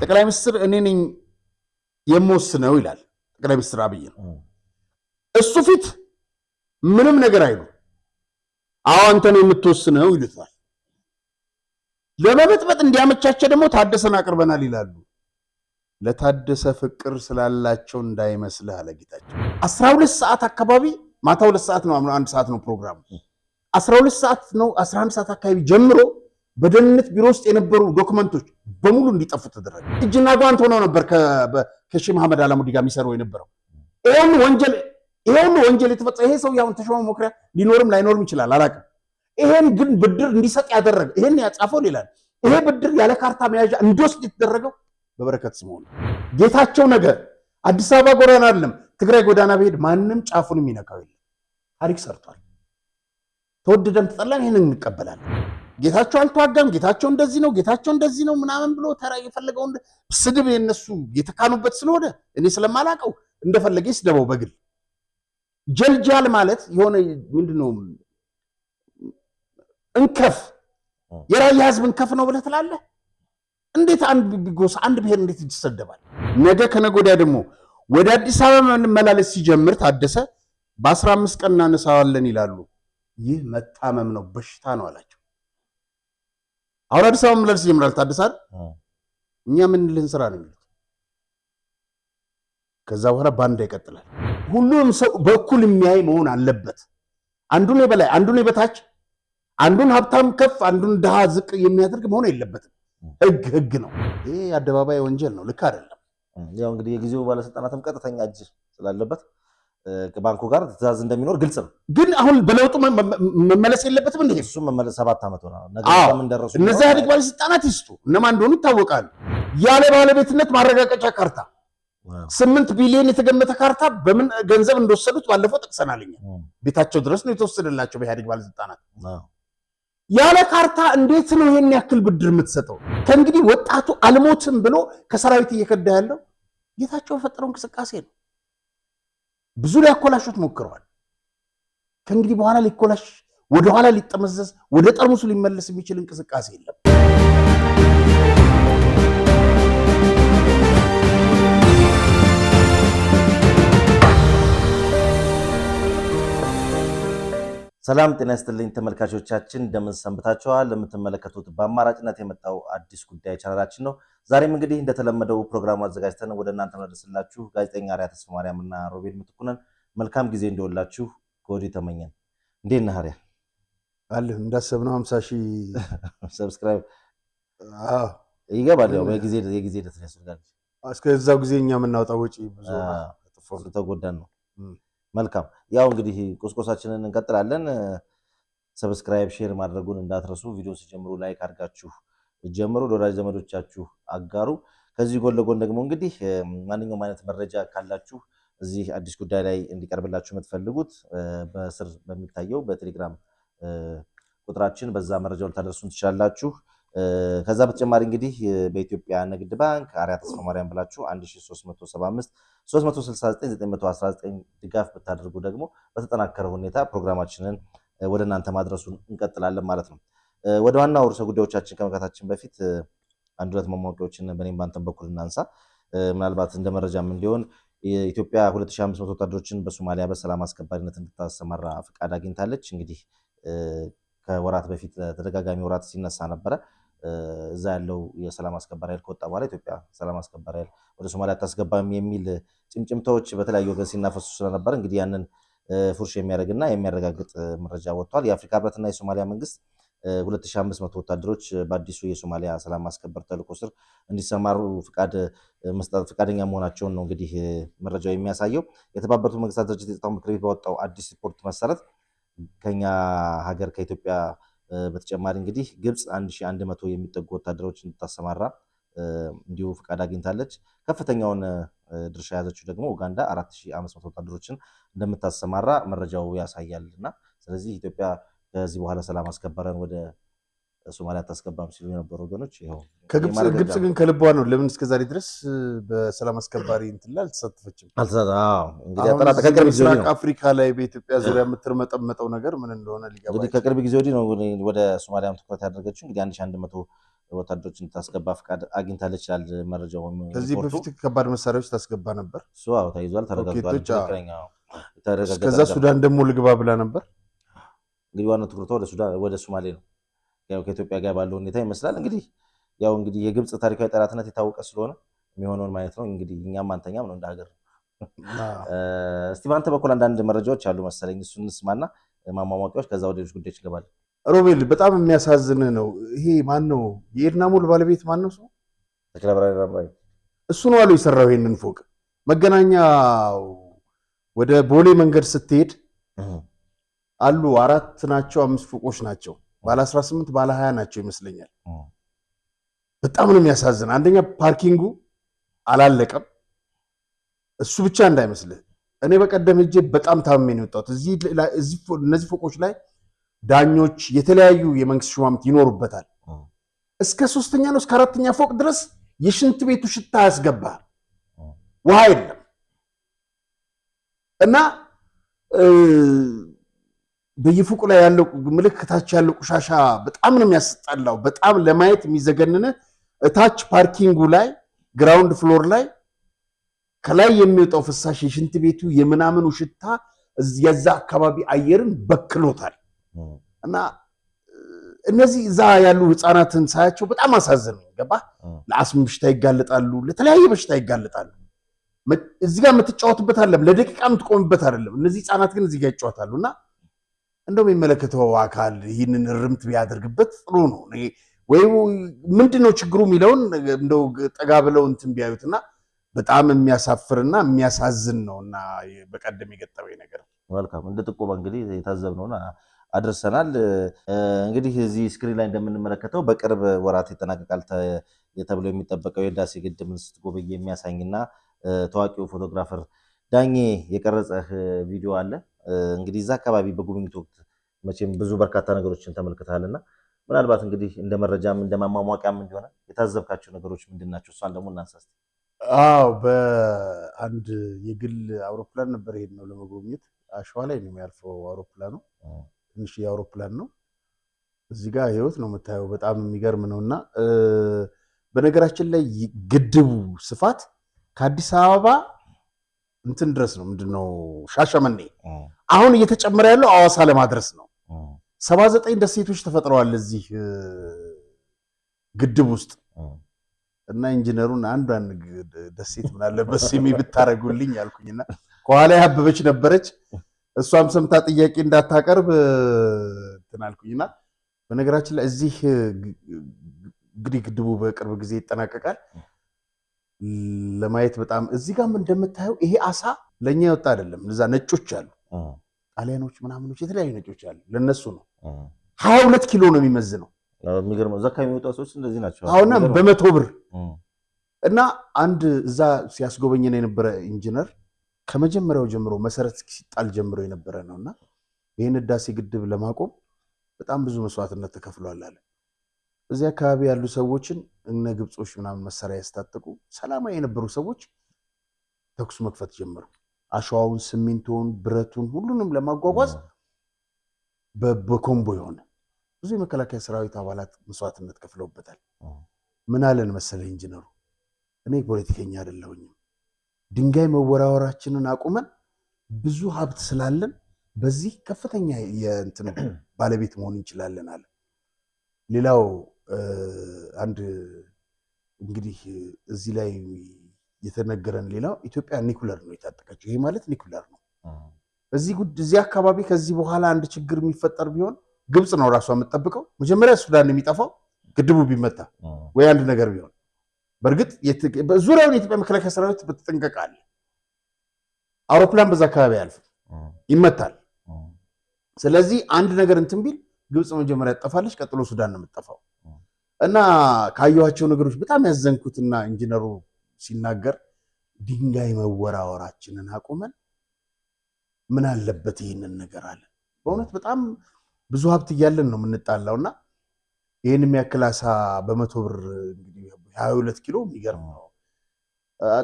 ጠቅላይ ሚኒስትር እኔ ነኝ የምወስነው ይላል ጠቅላይ ሚኒስትር አብይ እሱ ፊት ምንም ነገር አይሉ አዎ አንተ ነው የምትወስነው ይሉታል። ለመበጥበጥ እንዲያመቻቸው ደግሞ ታደሰን አቅርበናል ይላሉ። ለታደሰ ፍቅር ስላላቸው እንዳይመስልህ አለ ጌታቸው። 12 ሰዓት አካባቢ ማታ 2 ሰዓት ነው 1 ሰዓት ነው ፕሮግራሙ 12 ሰዓት ነው 11 ሰዓት አካባቢ ጀምሮ በደህንነት ቢሮ ውስጥ የነበሩ ዶክመንቶች በሙሉ እንዲጠፉ ተደረገ። እጅና ጓንት ሆነው ነበር ከሺህ መሐመድ አላሙዲ ጋር የሚሰሩ የነበረው። ይሄን ወንጀል የተፈጸመ ይሄ ሰው ያውን ተሾመ መኩሪያ ሊኖርም ላይኖርም ይችላል አላውቅም። ይሄን ግን ብድር እንዲሰጥ ያደረገ ይሄን ያጻፈው ሌላል። ይሄ ብድር ያለ ካርታ መያዣ እንዲወስድ የተደረገው በበረከት ስምኦን። ጌታቸው ነገ አዲስ አበባ ጎዳና አይደለም ትግራይ ጎዳና ቢሄድ ማንም ጫፉን የሚነካው የለም። ታሪክ ሰርቷል። ተወደደም ተጠላን ይሄንን እንቀበላለን። ጌታቸው አልተዋጋም፣ ጌታቸው እንደዚህ ነው፣ ጌታቸው እንደዚህ ነው ምናምን ብሎ ተራ የፈለገው ስድብ የነሱ የተካኑበት ስለሆነ እኔ ስለማላቀው እንደፈለገ ይስደበው በግል። ጀልጃል ማለት የሆነ ምንድነው እንከፍ የራያ ህዝብ እንከፍ ነው ብለህ ትላለህ። እንዴት አንድ ብሔር እንዴት ይሰደባል? ነገ ከነገ ወዲያ ደግሞ ወደ አዲስ አበባ መመላለስ ሲጀምር ታደሰ በ15 ቀን እናነሳዋለን ይላሉ። ይህ መታመም ነው በሽታ ነው አላቸው። አሁን አዲስ አበባ መመላለስ ይጀምራል ታደሰ አይደል? እኛ ምን ልንሰራ ነው የሚሉት። ከዛ በኋላ ባንዳ ይቀጥላል። ሁሉም ሰው በኩል የሚያይ መሆን አለበት። አንዱን የበላይ አንዱን የበታች አንዱን ሀብታም ከፍ አንዱን ድሃ ዝቅ የሚያደርግ መሆን የለበትም። ህግ ነው። ይሄ አደባባይ ወንጀል ነው፣ ልክ አይደለም። ያው እንግዲህ የጊዜው ባለስልጣናትም ቀጥተኛ እጅ ስላለበት ከባንኩ ጋር ትዕዛዝ እንደሚኖር ግልጽ ነው። ግን አሁን በለውጡ መመለስ የለበትም እንዴ? እሱ መመለስ 7 ዓመት ሆነ። ምን ደረሱ? እነዚህ ኢህአዴግ ባለስልጣናት ይስጡ እነማን እንደሆኑ ይታወቃሉ። ያለ ባለቤትነት ማረጋገጫ ካርታ 8 ቢሊዮን የተገመተ ካርታ በምን ገንዘብ እንደወሰዱት ባለፈው ጠቅሰናልኛ። ቤታቸው ድረስ ነው የተወሰደላቸው በኢህአዴግ ባለስልጣናት። ያለ ካርታ እንዴት ነው ይሄን ያክል ብድር የምትሰጠው? ከእንግዲህ ወጣቱ አልሞትም ብሎ ከሰራዊት እየከዳ ያለው ጌታቸው የፈጠረው እንቅስቃሴ ነው። ብዙ ሊያኮላሹት ሞክረዋል። ከእንግዲህ በኋላ ሊኮላሽ ወደኋላ ሊጠመዘዝ ወደ ጠርሙሱ ሊመለስ የሚችል እንቅስቃሴ የለም። ሰላም ጤና ይስጥልኝ ተመልካቾቻችን፣ እንደምን ሰንብታችኋል? ለምትመለከቱት በአማራጭነት የመጣው አዲስ ጉዳይ ቻናላችን ነው። ዛሬም እንግዲህ እንደተለመደው ፕሮግራሙ አዘጋጅተን ወደ እናንተ እናደርስላችሁ ጋዜጠኛ አርያ ተስፋ ማርያም እና ሮቤል ምትኩነን መልካም ጊዜ እንዲወላችሁ ከወዲሁ ተመኘን። እንዴት ነህ አርያ? አለሁ እንዳሰብነው 50,000 ሰብስክራይብ ይገባል። ያው የጊዜ ሂደት ያስፈልጋል። እስከዛው ጊዜ እኛ የምናወጣው ወጪ ብዙ ተጎዳን ነው። መልካም ያው እንግዲህ ቁስቁሳችንን እንቀጥላለን። ሰብስክራይብ ሼር ማድረጉን እንዳትረሱ። ቪዲዮ ሲጀምሩ ላይክ አድርጋችሁ ጀምሩ፣ ለወዳጅ ዘመዶቻችሁ አጋሩ። ከዚህ ጎን ለጎን ደግሞ እንግዲህ ማንኛውም አይነት መረጃ ካላችሁ እዚህ አዲስ ጉዳይ ላይ እንዲቀርብላችሁ የምትፈልጉት በስር በሚታየው በቴሌግራም ቁጥራችን በዛ መረጃው ልታደርሱን ትችላላችሁ። ከዛ በተጨማሪ እንግዲህ በኢትዮጵያ ንግድ ባንክ አርያ ተስፋ ማርያም ብላችሁ 1375 369 919 ድጋፍ ብታደርጉ ደግሞ በተጠናከረ ሁኔታ ፕሮግራማችንን ወደ እናንተ ማድረሱን እንቀጥላለን ማለት ነው። ወደ ዋናው ርዕሰ ጉዳዮቻችን ከመግባታችን በፊት አንድ ሁለት ማሟቂያዎችን በእኔም ባንተም በኩል እናንሳ። ምናልባት እንደ መረጃም እንዲሆን የኢትዮጵያ 2500 ወታደሮችን በሶማሊያ በሰላም አስከባሪነት እንድታሰማራ ፍቃድ አግኝታለች። እንግዲህ ከወራት በፊት ተደጋጋሚ ወራት ሲነሳ ነበረ እዛ ያለው የሰላም አስከባሪ ኃይል ከወጣ በኋላ ኢትዮጵያ ሰላም አስከባሪ ኃይል ወደ ሶማሊያ አታስገባም የሚል ጭምጭምታዎች በተለያዩ ወገን ሲናፈሱ ስለነበረ እንግዲህ ያንን ፉርሽ የሚያደርግና የሚያረጋግጥ መረጃ ወጥቷል። የአፍሪካ ህብረትና የሶማሊያ መንግስት 2500 ወታደሮች በአዲሱ የሶማሊያ ሰላም ማስከበር ተልዕኮ ስር እንዲሰማሩ ፍቃደኛ መሆናቸውን ነው እንግዲህ መረጃው የሚያሳየው። የተባበሩት መንግስታት ድርጅት የጸጥታው ምክር ቤት ባወጣው አዲስ ሪፖርት መሰረት ከኛ ሀገር ከኢትዮጵያ በተጨማሪ እንግዲህ ግብጽ 1100 የሚጠጉ ወታደሮች እንድታሰማራ እንዲሁ ፍቃድ አግኝታለች። ከፍተኛውን ድርሻ ያዘችው ደግሞ ኡጋንዳ 4500 ወታደሮችን እንደምታሰማራ መረጃው ያሳያልና ስለዚህ ኢትዮጵያ ከዚህ በኋላ ሰላም አስከባሪን ወደ ሶማሊያ ታስገባም ሲሉ የነበሩ ወገኖች ይሄው ግብጽ ግን ከልቧ ነው። ለምን እስከዛሬ ድረስ በሰላም አስከባሪ እንትን አልተሳተፈችም? እንግዲህ አጠራጣ ከቅርብ ጊዜ ወዲህ ነው አፍሪካ ላይ በኢትዮጵያ ዙሪያ የምትርመጠመጠው ነገር ምን እንደሆነ ሊገባ እንግዲህ ከቅርብ ጊዜ ወዲህ ነው ወደ ሶማሊያም ትኩረት ያደረገችው። እንግዲህ 1100 ወታደሮችን ታስገባ ፍቃድ አግኝታለች ይላል መረጃው። ከዚህ በፊት ከባድ መሳሪያዎች ታስገባ ነበር። እሱ አዎ ተይዟል፣ ተረጋግጧል። ትክክለኛው ከዛ ሱዳን ደግሞ ልግባ ብላ ነበር። እንግዲህ ዋናው ትኩረቷ ወደ ሶማሌ ነው። ያው ከኢትዮጵያ ጋር ባለው ሁኔታ ይመስላል እንግዲህ ያው እንግዲህ የግብጽ ታሪካዊ ጠላትነት የታወቀ ስለሆነ የሚሆነውን ማየት ነው። እንግዲህ እኛም አንተኛም ነው እንደ ሀገር። እስቲ በአንተ በኩል አንዳንድ መረጃዎች አሉ መሰለኝ፣ እሱን እንስማና ማሟሟቂያዎች፣ ከዛ ወደ ሌሎች ጉዳዮች እንገባለን። ሮቤል በጣም የሚያሳዝን ነው። ይሄ ማን ነው? የኤድና ሞል ባለቤት ማን ነው? ሰው እሱ ነው አሉ የሰራው ይሄንን ፎቅ። መገናኛ ወደ ቦሌ መንገድ ስትሄድ አሉ 4 ናቸው 5 ፎቆች ናቸው። ባለ 18 ባለ 20 ናቸው ይመስለኛል። በጣም ነው የሚያሳዝን። አንደኛ ፓርኪንጉ አላለቀም። እሱ ብቻ እንዳይመስልህ፣ እኔ በቀደም ሄጄ በጣም ታምሜ ነው የወጣሁት። እነዚህ ፎቆች ላይ ዳኞች፣ የተለያዩ የመንግስት ሹማምንት ይኖሩበታል። እስከ 3ኛ ነው እስከ 4ኛ ፎቅ ድረስ የሽንት ቤቱ ሽታ ያስገባል። ውሃ የለም እና በየፎቁ ላይ ያለው ምልክታች ያለው ቆሻሻ በጣም ነው የሚያስጠላው። በጣም ለማየት የሚዘገንነ እታች ፓርኪንጉ ላይ ግራውንድ ፍሎር ላይ ከላይ የሚወጣው ፍሳሽ የሽንት ቤቱ የምናምኑ ሽታ የዛ አካባቢ አየርን በክሎታል። እና እነዚህ እዛ ያሉ ህፃናትን ሳያቸው በጣም አሳዘነኝ። ገባ? ለአስም በሽታ ይጋለጣሉ፣ ለተለያየ በሽታ ይጋለጣሉ። እዚህ ጋር የምትጫወትበት አይደለም፣ ለደቂቃ የምትቆምበት አይደለም። እነዚህ ህፃናት ግን እዚህ ጋር ይጫወታሉ። እና እንደው የሚመለከተው አካል ይህንን እርምት ቢያደርግበት ጥሩ ነው። ወይ ምንድነው ችግሩ የሚለውን እንደው ጠጋ ብለው እንትን ቢያዩትና በጣም የሚያሳፍርና የሚያሳዝን ነውና በቀደም የገጠመኝ ነገር። መልካም፣ እንደ ጥቆማ እንግዲህ የታዘብነውን አድርሰናል። እንግዲህ እዚህ ስክሪን ላይ እንደምንመለከተው በቅርብ ወራት ይጠናቀቃል ተብሎ የሚጠበቀው የህዳሴ ግድብን ስትጎበኝ የሚያሳይና ታዋቂው ፎቶግራፈር ዳኜ የቀረጸህ ቪዲዮ አለ። እንግዲህ እዛ አካባቢ በጉብኝት ወቅት መቼም ብዙ በርካታ ነገሮችን ተመልክተሃልና ምናልባት እንግዲህ እንደ መረጃም እንደ ማሟሟቂያም እንዲሆነ የታዘብካቸው ነገሮች ምንድናቸው? እሷን ደግሞ እናንሳስ። አዎ፣ በአንድ የግል አውሮፕላን ነበር ይሄድ ነው ለመጎብኘት። አሸዋ ላይ ነው የሚያርፈው አውሮፕላኑ። ትንሽ የአውሮፕላን ነው። እዚህ ጋር ህይወት ነው የምታየው። በጣም የሚገርም ነውና በነገራችን ላይ ግድቡ ስፋት ከአዲስ አበባ እንትን ድረስ ነው። ምንድነው ሻሸመኔ። አሁን እየተጨመረ ያለው አዋሳ ለማድረስ ነው። 79 ደሴቶች ተፈጥረዋል እዚህ ግድብ ውስጥ እና ኢንጂነሩን አንዷን ደሴት ምናለበት ስሚ ብታረጉልኝ አልኩኝና ከኋላ ያበበች ነበረች። እሷም ሰምታ ጥያቄ እንዳታቀርብ እንትን አልኩኝና በነገራችን ላይ እዚህ እንግዲህ ግድቡ በቅርብ ጊዜ ይጠናቀቃል። ለማየት በጣም እዚህ ጋር እንደምታየው ይሄ አሳ ለኛ ይወጣ አይደለም። እዛ ነጮች አሉ፣ ጣሊያኖች ምናምኖች፣ የተለያዩ ነጮች አሉ። ለነሱ ነው 22 ኪሎ ነው የሚመዝነው። የሚገርመው እዛ ከሚወጣ ሰዎች እንደዚህ ናቸው። አሁንና በ100 ብር እና አንድ እዛ ሲያስጎበኘን የነበረ ኢንጂነር ከመጀመሪያው ጀምሮ መሰረት ሲጣል ጀምሮ የነበረ ነውና ይህን ህዳሴ ግድብ ለማቆም በጣም ብዙ መስዋዕትነት ተከፍሏል አለ። እዚህ አካባቢ ያሉ ሰዎችን እነ ግብጾች ምናምን መሳሪያ ያስታጠቁ ሰላማዊ የነበሩ ሰዎች ተኩስ መክፈት ጀመሩ። አሸዋውን፣ ሲሚንቶውን፣ ብረቱን ሁሉንም ለማጓጓዝ በኮምቦ የሆነ ብዙ የመከላከያ ሰራዊት አባላት መስዋዕትነት ከፍለውበታል። ምን አለን መሰለ ኢንጂነሩ፣ እኔ ፖለቲከኛ አይደለሁኝም፣ ድንጋይ መወራወራችንን አቁመን ብዙ ሀብት ስላለን በዚህ ከፍተኛ የእንትን ባለቤት መሆን እንችላለን አለ። ሌላው አንድ እንግዲህ እዚህ ላይ የተነገረን ሌላው ኢትዮጵያ ኒኩለር ነው የታጠቀችው። ይሄ ማለት ኒኩለር ነው። እዚህ አካባቢ ከዚህ በኋላ አንድ ችግር የሚፈጠር ቢሆን ግብጽ ነው ራሷ የምትጠብቀው። መጀመሪያ ሱዳን የሚጠፋው ግድቡ ቢመታ ወይ አንድ ነገር ቢሆን። በእርግጥ ዙሪያውን የኢትዮጵያ መከላከያ ሰራዊት በተጠንቀቅ አለ። አውሮፕላን በዛ አካባቢ አያልፍም፣ ይመታል። ስለዚህ አንድ ነገር እንትን ቢል ግብጽ መጀመሪያ ትጠፋለች፣ ቀጥሎ ሱዳን ነው የምትጠፋው። እና ካየኋቸው ነገሮች በጣም ያዘንኩትና ኢንጂነሩ ሲናገር ድንጋይ መወራወራችንን አቁመን ምን አለበት ይህንን ነገር አለ። በእውነት በጣም ብዙ ሀብት እያለን ነው የምንጣላውና ይህን የሚያክል አሳ በ100 ብር እንግዲህ 22 ኪሎ የሚገርም ነው።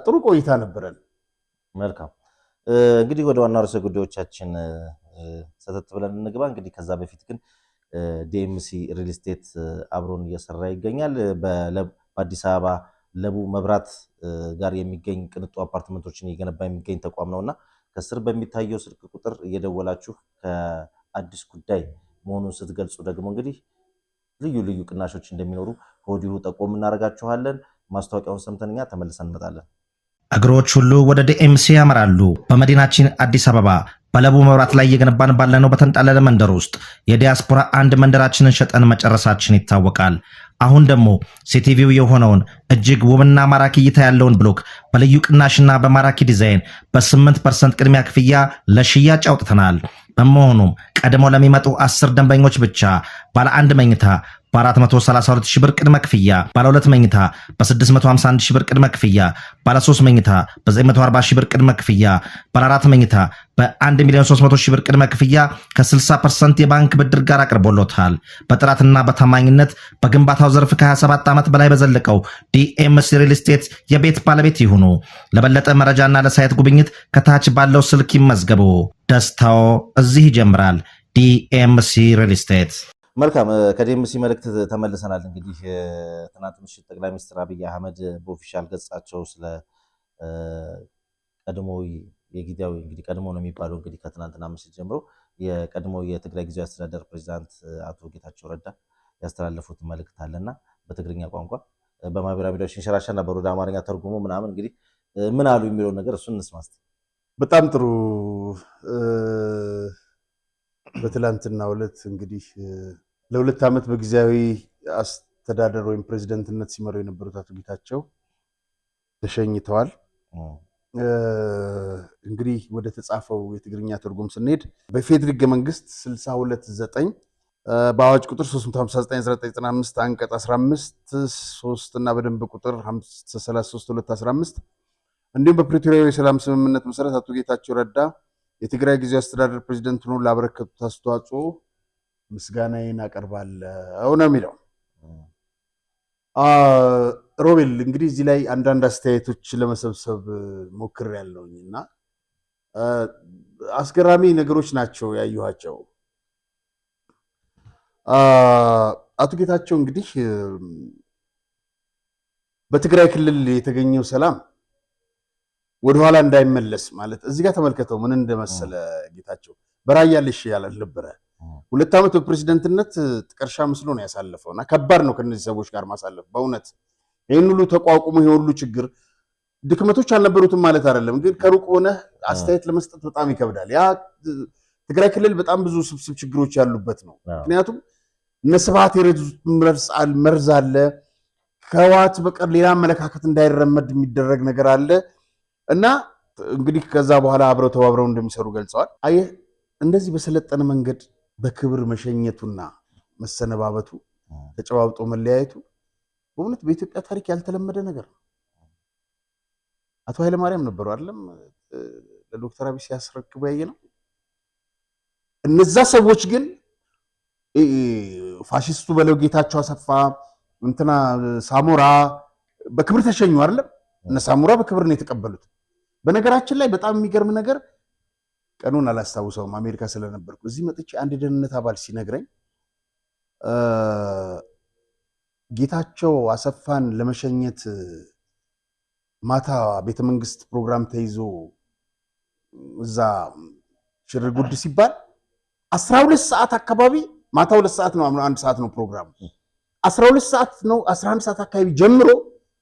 ጥሩ ቆይታ ነበረን። መልካም እንግዲህ ወደ ዋና ርዕሰ ጉዳዮቻችን ሰተት ብለን እንግባ። እንግዲህ ከዛ በፊት ግን ዲኤምሲ ሪል ስቴት አብሮን እየሰራ ይገኛል። በአዲስ አበባ ለቡ መብራት ጋር የሚገኝ ቅንጡ አፓርትመንቶችን እየገነባ የሚገኝ ተቋም ነውና ከስር በሚታየው ስልክ ቁጥር እየደወላችሁ ከአዲስ ጉዳይ መሆኑን ስትገልጹ ደግሞ እንግዲህ ልዩ ልዩ ቅናሾች እንደሚኖሩ ከወዲሁ ጠቆም እናደርጋችኋለን። ማስታወቂያውን ሰምተን እኛ ተመልሰን እንመጣለን። እግሮች ሁሉ ወደ ዲኤምሲ ያመራሉ። በመዲናችን አዲስ አበባ በለቡ መብራት ላይ እየገነባን ባለነው በተንጣለለ መንደር ውስጥ የዲያስፖራ አንድ መንደራችንን ሸጠን መጨረሳችን ይታወቃል። አሁን ደግሞ ሲቲቪው የሆነውን እጅግ ውብና ማራኪ እይታ ያለውን ብሎክ በልዩ ቅናሽና በማራኪ ዲዛይን በ8% ቅድሚያ ክፍያ ለሽያጭ አውጥተናል። በመሆኑም ቀድመው ለሚመጡ 10 ደንበኞች ብቻ ባለ 1 መኝታ በ432 ሺህ ብር ቅድመ ክፍያ፣ ባለ 2 መኝታ በ651 ሺህ ብር ቅድመ ክፍያ፣ ባለ 3 መኝታ በ940 ሺህ ብር ቅድመ ክፍያ፣ ባለ 4 መኝታ በ1,300,000 ሺህ ብር ቅድመ ክፍያ ከ60% የባንክ ብድር ጋር አቅርቦሎታል። በጥራትና በታማኝነት በግንባታው ዘርፍ ከ27 ዓመት በላይ በዘለቀው ዲኤምሲ ሪል ስቴት የቤት ባለቤት ይሁኑ። ለበለጠ መረጃና ለሳይት ጉብኝት ከታች ባለው ስልክ ይመዝገቡ። ደስታው እዚህ ይጀምራል። ዲኤምሲ ሪል ስቴት። መልካም፣ ከዲኤምሲ መልእክት ተመልሰናል። እንግዲህ ትናንት ምሽት ጠቅላይ ሚኒስትር አብይ አህመድ በኦፊሻል ገጻቸው ስለ ቀድሞ የጊዜያዊ እንግዲህ ቀድሞ ነው የሚባለው እንግዲህ ከትናንትና ምሽት ጀምሮ የቀድሞ የትግራይ ጊዜያዊ አስተዳደር ፕሬዚዳንት አቶ ጌታቸው ረዳ ያስተላለፉት መልእክት አለና በትግርኛ ቋንቋ በማህበራዊ ሚዲያዎች ሲንሸራሸር ነበር። ወደ አማርኛ ተርጉሞ ምናምን እንግዲህ ምን አሉ የሚለው ነገር እሱን እንስማ እስቲ። በጣም ጥሩ። በትላንትናው ዕለት እንግዲህ ለ2 ዓመት በጊዜያዊ አስተዳደር ወይም ፕሬዚደንትነት ሲመሩ የነበሩት አቶ ጌታቸው ተሸኝተዋል። እንግዲህ ወደ ተጻፈው የትግርኛ ትርጉም ስንሄድ በፌዴራል ሕገ መንግስት 62(9) በአዋጅ ቁጥር 359/1995 አንቀጽ 15 3 እና በደንብ ቁጥር 33/2015 እንዲሁም በፕሪቶሪያ የሰላም ስምምነት መሰረት አቶ ጌታቸው ረዳ የትግራይ ጊዜያዊ አስተዳደር ፕሬዚደንት ሆነው ላበረከቱት አስተዋጽኦ ምስጋናዬን አቀርባለሁ ነው የሚለው። ሮቤል እንግዲህ እዚህ ላይ አንዳንድ አስተያየቶች ለመሰብሰብ ሞክሬያለሁኝ እና አስገራሚ ነገሮች ናቸው ያየኋቸው። አቶ ጌታቸው እንግዲህ በትግራይ ክልል የተገኘው ሰላም ወደኋላ እንዳይመለስ ማለት እዚህ ጋር ተመልከተው ምን እንደመሰለ ጌታቸው በራያ ልሽ ያላል ነበረ 2 ዓመት በፕሬዝዳንትነት ጥቀርሻ መስሎ ነው ያሳለፈውና ከባድ ነው ከነዚህ ሰዎች ጋር ማሳለፍ። በእውነት ይሄን ሁሉ ተቋቁሞ ይሄ ሁሉ ችግር ድክመቶች አልነበሩትም ማለት አይደለም፣ ግን ከሩቅ ሆነ አስተያየት ለመስጠት በጣም ይከብዳል። ያ ትግራይ ክልል በጣም ብዙ ስብስብ ችግሮች ያሉበት ነው። ምክንያቱም እነ ስብሐት የረዙት መርዝ አለ። ከህወሓት በቀር ሌላ አመለካከት እንዳይረመድ የሚደረግ ነገር አለ እና እንግዲህ ከዛ በኋላ አብረው ተባብረው እንደሚሰሩ ገልጸዋል። አየህ እንደዚህ በሰለጠነ መንገድ በክብር መሸኘቱና መሰነባበቱ ተጨባብጦ መለያየቱ በእውነት በኢትዮጵያ ታሪክ ያልተለመደ ነገር ነው። አቶ ኃይለማርያም ነበሩ አይደለም ለዶክተር አብይ ሲያስረክቡ ያየነው። እነዛ ሰዎች ግን ፋሺስቱ በለው ጌታቸው አሰፋ እንትና ሳሞራ በክብር ተሸኙ አይደለም። እነ ሳሞራ በክብር ነው የተቀበሉት። በነገራችን ላይ በጣም የሚገርም ነገር ቀኑን አላስታውሰውም አሜሪካ ስለነበርኩ እዚህ መጥቼ አንድ ደህንነት አባል ሲነግረኝ ጌታቸው አሰፋን ለመሸኘት ማታ ቤተመንግስት ፕሮግራም ተይዞ እዛ ሽርጉድ ሲባል 12 ሰዓት አካባቢ ማታ 2 ሰዓት ነው 1 ሰዓት ነው ፕሮግራሙ 12 ሰዓት ነው 11 ሰዓት አካባቢ ጀምሮ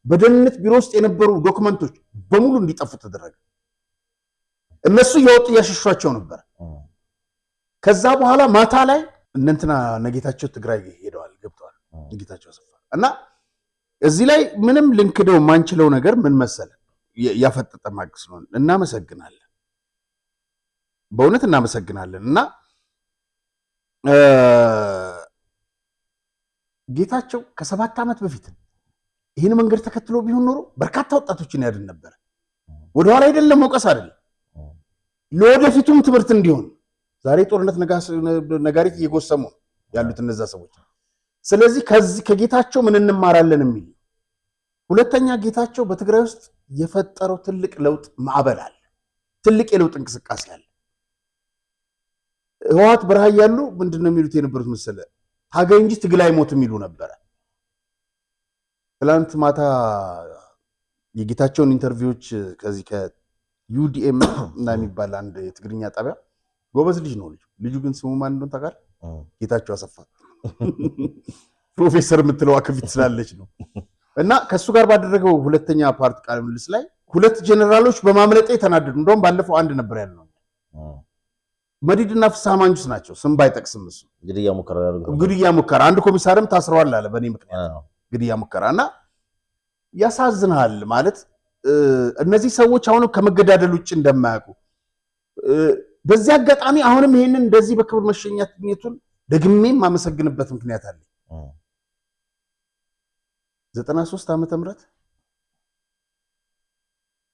በደህንነት ቢሮ ውስጥ የነበሩ ዶክመንቶች በሙሉ እንዲጠፉ ተደረገ። እነሱ የወጡ ያሸሿቸው ነበር። ከዛ በኋላ ማታ ላይ እንትና ነጌታቸው ትግራይ ሄደዋል ገብተዋል ነጌታቸው አሰፋ እና እዚህ ላይ ምንም ልንክደው ማንችለው ነገር ምን መሰለ ያፈጠጠ ማግስ ነው። እናመሰግናለን፣ በእውነት እናመሰግናለን። እና ጌታቸው ከ7 ዓመት በፊት ይህን መንገድ ተከትሎ ቢሆን ኖሮ በርካታ ወጣቶችን ያድን ነበር። ወደኋላ አይደለም መውቀስ አይደለም ለወደፊቱም ትምህርት እንዲሆን ዛሬ ጦርነት ነጋሪት እየጎሰሙ ያሉት እነዛ ሰዎች። ስለዚህ ከጌታቸው ምን እንማራለን የሚል ሁለተኛ ጌታቸው በትግራይ ውስጥ የፈጠረው ትልቅ ለውጥ ማዕበል አለ፣ ትልቅ የለውጥ እንቅስቃሴ አለ። ህወሓት በረሃ ያሉ ምንድነው የሚሉት የነበሩት መሰለ ታገኝ እንጂ ትግል አይሞትም ይሉ ነበረ። ትላንት ማታ የጌታቸውን ኢንተርቪዎች ከዚህ ከዩዲኤም እና የሚባል አንድ የትግርኛ ጣቢያ ጎበዝ ልጅ ነው ልጁ ግን ስሙ ማን እንደሆነ ታውቃለህ? ጌታቸው አሰፋ ፕሮፌሰር የምትለው አክፊት ስላለች ነው። እና ከሱ ጋር ባደረገው ሁለተኛ ፓርት ቃለ ምልልስ ላይ ሁለት ጀነራሎች በማምለጤ ተናደዱ። እንደውም ባለፈው አንድ ነበር ያለው መዲድና ፍስሐ ማንጁስ ናቸው። ስም ባይጠቅስም እሱ ግድያ ሙከራ አንድ ኮሚሳርም ታስረዋል አለ በእኔ ምክንያት ግድያ ሙከራ። እና ያሳዝናል ማለት እነዚህ ሰዎች አሁንም ከመገዳደል ውጭ እንደማያውቁ በዚህ አጋጣሚ አሁንም ይሄንን እንደዚህ በክብር መሸኘቱን ደግሜም ማመሰግንበት ምክንያት አለ። 93 ዓመተ ምህረት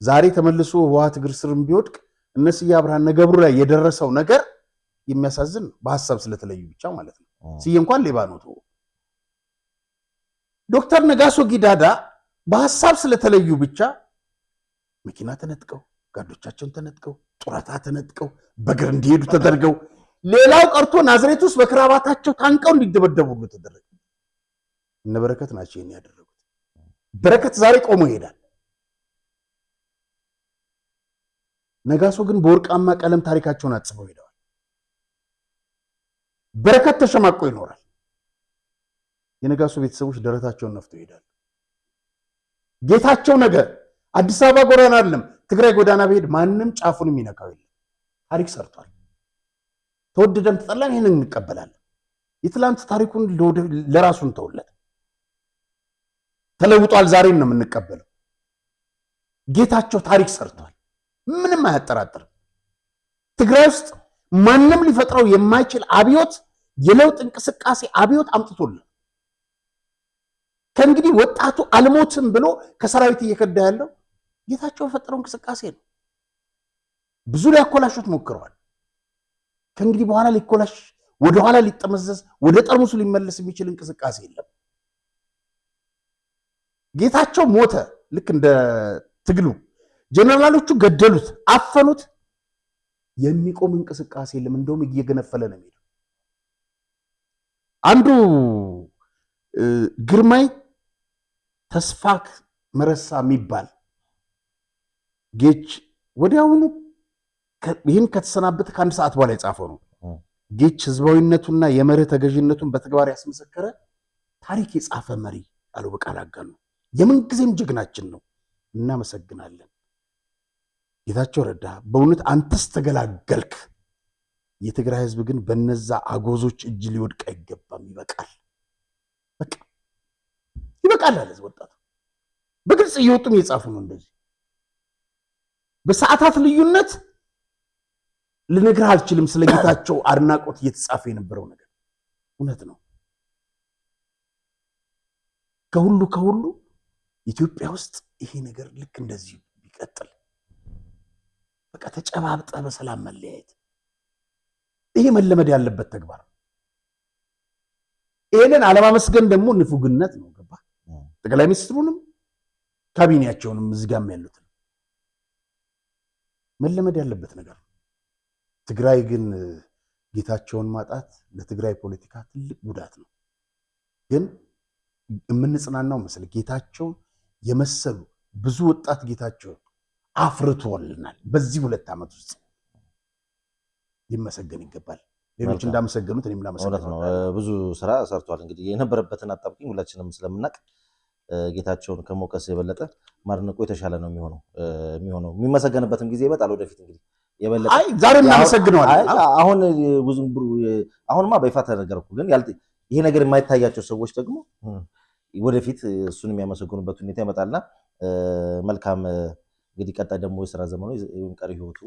ዛሬ ተመልሶ ህወሓት እግር ስርም ቢወድቅ እነስዬ አብርሃና ገብሩ ላይ የደረሰው ነገር የሚያሳዝን በሐሳብ ስለተለዩ ብቻ ማለት ነው። ስዬ እንኳን ሌባ ነው። ዶክተር ነጋሶ ጊዳዳ በሐሳብ ስለተለዩ ብቻ መኪና ተነጥቀው ጋዶቻቸውን ተነጥቀው ጡረታ ተነጥቀው በእግር እንዲሄዱ ተደርገው ሌላው ቀርቶ ናዝሬት ውስጥ በክራባታቸው ታንቀው እንዲደበደቡ ሁሉ ተደረገ። እነ በረከት ናቸው ይሄን ያደረጉት። በረከት ዛሬ ቆሞ ይሄዳል። ነጋሶ ግን በወርቃማ ቀለም ታሪካቸውን አጽፈው ሄደዋል። በረከት ተሸማቆ ይኖራል። የነጋሶ ቤተሰቦች ደረታቸውን ነፍተው ይሄዳሉ። ጌታቸው ነገ አዲስ አበባ ጎዳና አይደለም ትግራይ ጎዳና ቢሄድ ማንም ጫፉን የሚነካው የለም። ታሪክ ሰርቷል። ተወደደም ተጠላን ይሄንን እንቀበላለን። የትላንት ታሪኩን ለራሱን ተውለት ተለውጧል። ዛሬም ነው የምንቀበለው። ጌታቸው ታሪክ ሰርቷል። ምንም አያጠራጥርም። ትግራይ ውስጥ ማንም ሊፈጥረው የማይችል አብዮት የለውጥ እንቅስቃሴ አብዮት አምጥቶልን ከእንግዲህ ወጣቱ አልሞትም ብሎ ከሰራዊት እየከዳ ያለው ጌታቸው የፈጠረው እንቅስቃሴ ነው። ብዙ ሊያኮላሹት ሞክረዋል። ከእንግዲህ በኋላ ሊኮላሽ ወደኋላ ሊጠመዘዝ ወደ ጠርሙሱ ሊመለስ የሚችል እንቅስቃሴ የለም። ጌታቸው ሞተ። ልክ እንደ ትግሉ ጀነራሎቹ ገደሉት፣ አፈኑት። የሚቆም እንቅስቃሴ የለም። እንደውም እየገነፈለ ነው የሚሄደው። አንዱ ግርማይ ተስፋክ መረሳ የሚባል ጌች ወዲያውኑ ይህን ከተሰናበተ ከአንድ ሰዓት በኋላ የጻፈው ነው። ጌች ህዝባዊነቱና የመርህ ተገዥነቱን በተግባር ያስመሰከረ ታሪክ የጻፈ መሪ አለው በቃል አጋኑ። የምንጊዜም ጀግናችን ነው። እናመሰግናለን። ጌታቸው ረዳ በእውነት አንተስ ተገላገልክ። የትግራይ ህዝብ ግን በነዛ አጎዞች እጅ ሊወድቅ አይገባም። ይበቃል፣ በቃ ይበቃል አለ ወጣቱ። በግልጽ እየወጡም እየጻፉ ነው። እንደዚህ በሰዓታት ልዩነት ልነግርህ አልችልም ስለ ጌታቸው አድናቆት እየተጻፈ የነበረው ነገር እውነት ነው። ከሁሉ ኢትዮጵያ ውስጥ ይሄ ነገር ልክ እንደዚህ ቢቀጥል በቃ ተጨባብጠ በሰላም መለያየት ይሄ መለመድ ያለበት ተግባር። ይሄንን አለማመስገን ደግሞ ንፉግነት ነው። ገባ? ጠቅላይ ሚኒስትሩንም ካቢኔያቸውንም እዚጋም ያሉትን መለመድ ያለበት ነገር ነው። ትግራይ ግን ጌታቸውን ማጣት ለትግራይ ፖለቲካ ትልቅ ጉዳት ነው። ግን የምንጽናናው መሰለ ጌታቸው የመሰሉ ብዙ ወጣት ጌታቸው አፍርቶልናል። በዚህ 2 ዓመት ውስጥ ሊመሰገን ይገባል። ሌሎች እንዳመሰገኑት እኔም ላመሰግን ነው። ብዙ ስራ ሰርቷል። እንግዲህ የነበረበትን አጣብቂኝ ሁላችንም ስለምናውቅ ጌታቸውን ከመውቀስ የበለጠ ማድነቁ የተሻለ ነው የሚሆነው። የሚመሰገንበትም ጊዜ ይመጣል ወደፊት። እንግዲህ የበለጠ ዛሬ እናመሰግነዋለን። አሁንማ በይፋ ተነገርኩ። ግን ይሄ ነገር የማይታያቸው ሰዎች ደግሞ ወደፊት እሱን የሚያመሰግኑበት ሁኔታ ይመጣልና መልካም። እንግዲህ ቀጣይ ደግሞ የስራ ዘመኑ ወይም ቀሪ ህይወቱ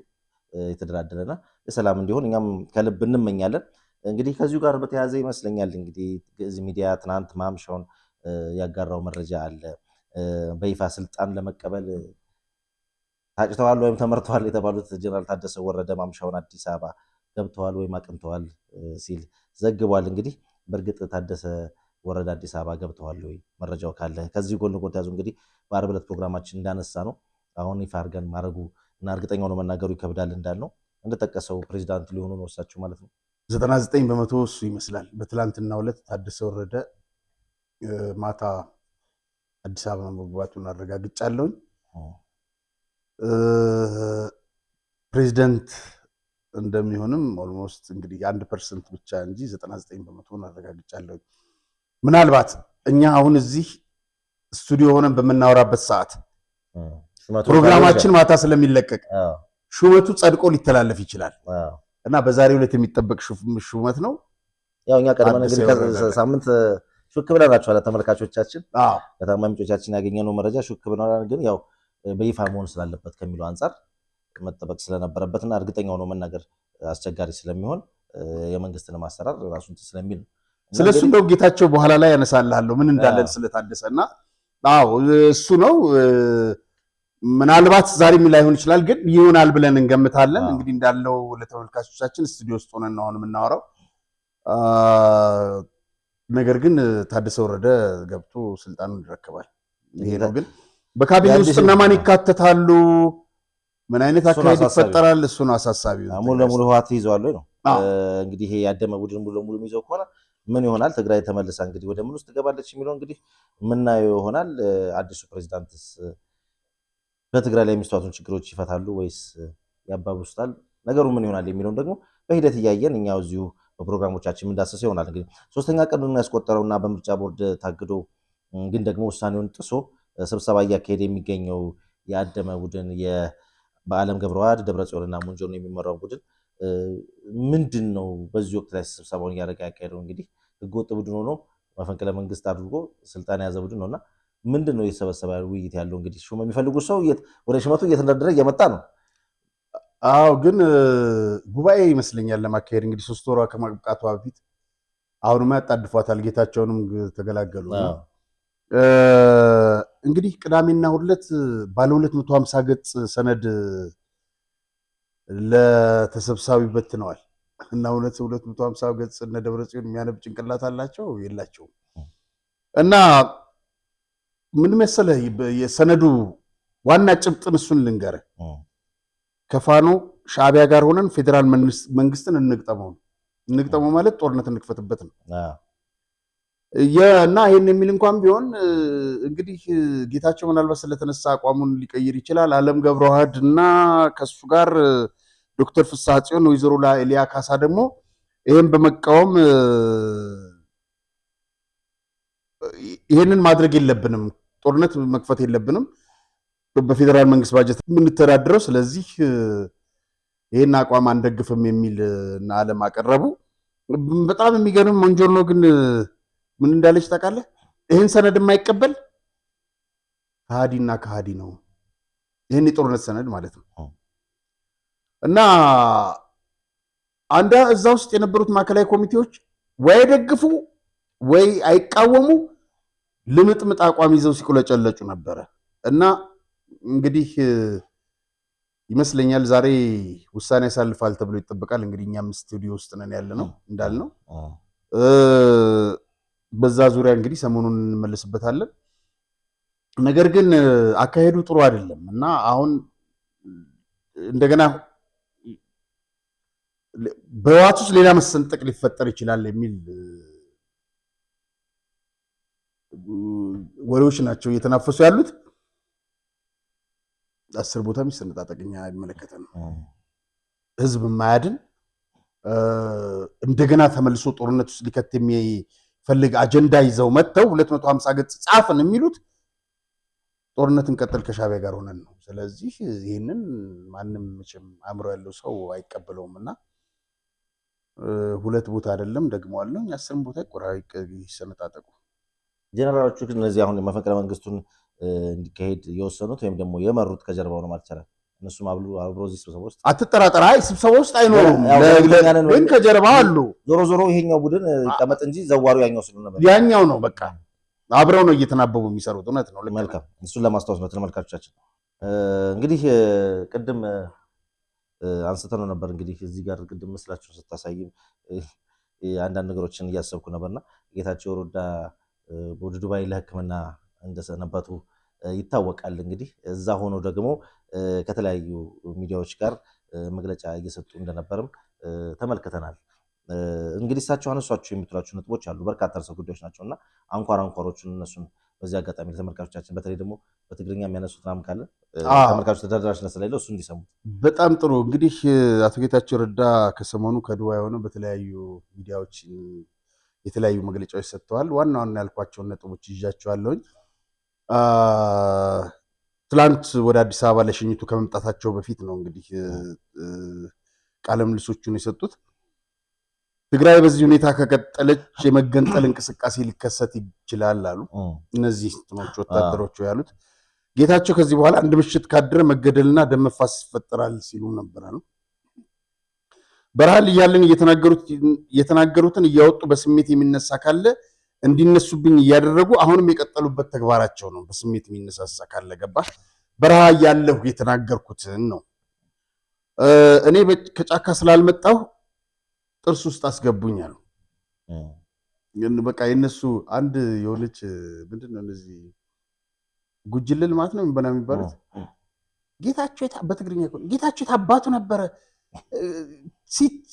የተደላደለና የሰላም እንዲሆን እኛም ከልብ እንመኛለን። እንግዲህ ከዚሁ ጋር በተያያዘ ይመስለኛል እንግዲህ እዚህ ሚዲያ ትናንት ማምሻውን ያጋራው መረጃ አለ። በይፋ ስልጣን ለመቀበል ታጭተዋል ወይም ተመርተዋል የተባሉት ጀነራል ታደሰ ወረደ ማምሻውን አዲስ አበባ ገብተዋል ወይም አቅንተዋል ሲል ዘግቧል። እንግዲህ በእርግጥ ታደሰ ወረደ አዲስ አበባ ገብተዋል ወይ? መረጃው ካለ ከዚህ ጎን ለጎን ተያዙ። እንግዲህ በዓርብ ዕለት ፕሮግራማችን እንዳነሳ ነው አሁን ይፋ አድርገን ማድረጉ እና እርግጠኛው ነው መናገሩ ይከብዳል እንዳልነው እንደጠቀሰው ፕሬዚዳንት ሊሆኑ ነው እሳቸው ማለት ነው። 99% እሱ ይመስላል። በትላንትናው ዕለት ታደሰ ወረደ ማታ አዲስ አበባ መግባቱን አረጋግጫለሁ። ፕሬዚደንት እንደሚሆንም ኦልሞስት እንግዲህ 1% ብቻ እንጂ 99%ን አረጋግጫለሁ። ምናልባት እኛ አሁን እዚህ ስቱዲዮ ሆነን በምናወራበት ሰዓት ፕሮግራማችን ማታ ስለሚለቀቅ ሹመቱ ጸድቆ ሊተላለፍ ይችላል እና በዛሬው ዕለት የሚጠበቅ ሹመት ነው። ያው እኛ ቀድመን እንግዲህ ሳምንት ሹክ ብለናችኋል ተመልካቾቻችን። ከታማኝ ምንጮቻችን ያገኘነው መረጃ ሹክ ብለናል፣ ግን ያው በይፋ መሆን ስላለበት ከሚለው አንጻር መጠበቅ ስለነበረበትና እርግጠኛ ሆኖ መናገር አስቸጋሪ ስለሚሆን የመንግስትን ማሰራር ራሱን ስለሚል ስለሱ እንደው ጌታቸው በኋላ ላይ ያነሳልሃለሁ ምን እንዳለን ስለታደሰና አዎ እሱ ነው። ምናልባት ዛሬም ላይሆን ይችላል፣ ግን ይሆናል ብለን እንገምታለን። እንግዲህ እንዳለው ለተመልካቾቻችን ስቱዲዮ ውስጥ ሆነን ነው አሁን የምናወራው። ነገር ግን ታደሰ ወረደ ገብቶ ስልጣኑን ይረከባል። ይሄ ነው። ግን በካቢኔ ውስጥ እነማን ይካተታሉ፣ ምን አይነት አካሄድ ይፈጠራል፣ እሱ ነው አሳሳቢው። ሙሉ ለሙሉ ህወሓት ይዘዋል ነው እንግዲህ። ይሄ ያደመ ቡድን ሙሉ ለሙሉ የሚይዘው ከሆነ ምን ይሆናል? ትግራይ ተመልሳ እንግዲህ ወደ ምን ውስጥ ትገባለች የሚለው እንግዲህ ምናየው ይሆናል። አዲሱ ፕሬዚዳንትስ በትግራይ ላይ የሚስተዋቱን ችግሮች ይፈታሉ ወይስ ያባብሱታል? ነገሩ ምን ይሆናል የሚለውን ደግሞ በሂደት እያየን እኛው እዚሁ በፕሮግራሞቻችን እንዳሰሰ ይሆናል። እንግዲህ 3ኛ ቀኑን ያስቆጠረውና በምርጫ ቦርድ ታግዶ ግን ደግሞ ውሳኔውን ጥሶ ስብሰባ እያካሄደ የሚገኘው የአደመ ቡድን በዓለም ገብረዋህድ ደብረጽዮንና ሙንጆን የሚመራው ቡድን ምንድን ነው በዚህ ወቅት ላይ ስብሰባውን እያደረገ ያካሄደው? እንግዲህ ህገወጥ ቡድን ሆኖ መፈንቅለ መንግስት አድርጎ ስልጣን የያዘ ቡድን ነውና ምንድን ነው የተሰበሰበ ውይይት ያለው? እንግዲህ ሹም የሚፈልጉ ሰው ወደ ሹመቱ እየተንደረደረ እየመጣ ነው። አዎ፣ ግን ጉባኤ ይመስለኛል ለማካሄድ እንግዲህ 3 ወሯ ከማብቃቷ በፊት አሁንማ ያጣድፏታል። ጌታቸውንም ተገላገሉ። እንግዲህ ቅዳሜና እሑድ ዕለት ባለ 250 ገጽ ሰነድ ለተሰብሳቢ በትነዋል እና 250 ገጽ እነ ደብረጽዮን የሚያነብ ጭንቅላት አላቸው የላቸውም? እና ምን መሰለህ የሰነዱ ዋና ጭብጥን እሱን ልንገርህ። ከፋኖ ሻዕቢያ ጋር ሆነን ፌዴራል መንግስትን እንግጠመው ማለት ጦርነት እንክፈትበት ነው። እና ይሄን የሚል እንኳን ቢሆን እንግዲህ ጌታቸው ምናልባት ስለተነሳ አቋሙን ሊቀይር ይችላል። ዓለም ገብረዋህድ እና ከሱ ጋር ዶክተር ፍስሐ ጽዮን፣ ወይዘሮ ሊያ ካሳ ደግሞ ይሄን በመቃወም ይሄንን ማድረግ የለብንም፣ ጦርነት መክፈት የለብንም፣ በፌዴራል መንግስት ባጀት የምንተዳድረው፣ ስለዚህ ይሄን አቋም አንደግፍም የሚል እና ዓለም አቀረቡ። በጣም የሚገርም ወንጀል ነው። ግን ምን እንዳለች ታውቃለህ? ይህን ሰነድ የማይቀበል ከሃዲና ከሃዲ ነው። ይህን የጦርነት ሰነድ ማለት ነው። እና እዛ ውስጥ የነበሩት ማዕከላዊ ኮሚቴዎች ወይ ደግፉ ወይ አይቃወሙ ልምጥምጥ አቋም ይዘው ሲቆለጨለጩ ነበረ። እና እንግዲህ ይመስለኛል ዛሬ ውሳኔ ያሳልፋል ተብሎ ይጠበቃል። እንግዲህ እኛም ስቱዲዮ ውስጥ ነን ያለነው እንዳልነው በዛ ዙሪያ እንግዲህ ሰሞኑን እንመለስበታለን። ነገር ግን አካሄዱ ጥሩ አይደለም እና አሁን እንደገና በህወሓት ውስጥ ሌላ መሰንጠቅ ሊፈጠር ይችላል የሚል ወሬዎች ናቸው እየተናፈሱ ያሉት። 10 ቦታ የሚሰነጣጠቅኛ አይመለከተንም። ህዝብ የማያድን እንደገና ተመልሶ ጦርነት ውስጥ ሊከት የሚፈልግ አጀንዳ ይዘው መጥተው 250 ገጽ ጻፍን የሚሉት ጦርነት እንቀጥል ከሻዕቢያ ጋር ሆነን ነው። ስለዚህ ይህንን ማንም መቼም አእምሮ ያለው ሰው አይቀበለውም እና 2 ቦታ አይደለም ደግሞ አለው 10 ቦታ ይሰነጣጠቁ። ጀነራሎቹ እነዚህ አሁን መፈንቅለ መንግስቱን እንዲካሄድ የወሰኑት ወይም ደግሞ የመሩት ከጀርባው ነው ማለት ይቻላል። እነሱም አብሮ እዚህ ስብሰባ ውስጥ አትጠራጠር። አይ ስብሰባ ውስጥ አይኖሩም፣ ግን ከጀርባ አሉ። ዞሮ ይሄኛው ቡድን ይቀመጥ እንጂ ዘዋሪው ያኛው ስለሆነ ነበር። ያኛው ነው በቃ አብረው ነው እየተናበቡ የሚሰሩት። እውነት ነው። መልካም፣ እሱን ለማስታወስ ነው ተመልካቾቻችን። እንግዲህ ቅድም አንስተን ነበር። እንግዲህ እዚህ ጋር ቅድም ምስላችሁ ስታሳይ አንዳንድ ነገሮችን እያሰብኩ ነበርና ጌታቸው ረዳ ወደ ዱባይ ለሕክምና እንደሰነበቱ ይታወቃል። እንግዲህ እዛ ሆኖ ደግሞ ከተለያዩ ሚዲያዎች ጋር መግለጫ እየሰጡ እንደነበርም ተመልክተናል። እንግዲህ እሳቸው አነሷቸው የምትሏቸው ነጥቦች አሉ። በርካታ ርዕሰ ጉዳዮች ናቸውና አንኳሮቹን እነሱን በዚህ አጋጣሚ ለተመልካቾቻችን በተለይ ደግሞ በትግርኛ የሚያነሱት ምናምን ካለ ተመልካቾች ተደራሽነት ስለሌለው እሱ እንዲሰሙ። በጣም ጥሩ። እንግዲህ አቶ ጌታቸው ረዳ ከሰሞኑ ከዱባይ ሆነው በተለያዩ ሚዲያዎች የተለያዩ መግለጫዎች ሰጥተዋል። ዋና ዋና ያልኳቸውን ነጥቦች ይዣቸዋለሁኝ። ትላንት ወደ አዲስ አበባ ለሽኝቱ ከመምጣታቸው በፊት ነው እንግዲህ ቃለ ምልልሶቹን የሰጡት። ትግራይ በዚህ ሁኔታ ከቀጠለች የመገንጠል እንቅስቃሴ ሊከሰት ይችላል አሉ። እነዚህ ወታደሮቹ ያሉት ጌታቸው ከዚህ በኋላ አንድ ምሽት ካደረ መገደልና ደም መፋሰስ ይፈጠራል ሲሉ ነበር አሉ። በረሃል እያለን እየተናገሩትን እያወጡ በስሜት የሚነሳ ካለ እንዲነሱብኝ እያደረጉ አሁንም የቀጠሉበት ተግባራቸው ነው። በስሜት የሚነሳሳ ካለ ገባ በረሃ እያለሁ የተናገርኩትን ነው። እኔ ከጫካ ስላልመጣሁ ጥርስ ውስጥ አስገቡኛል። በቃ የነሱ አንድ የሆነች ምንድነው እነዚህ ጉጅልል ማለት ነው ምንበና የሚባሉት ጌታቸው በትግርኛ ጌታቸው ታባቱ ነበረ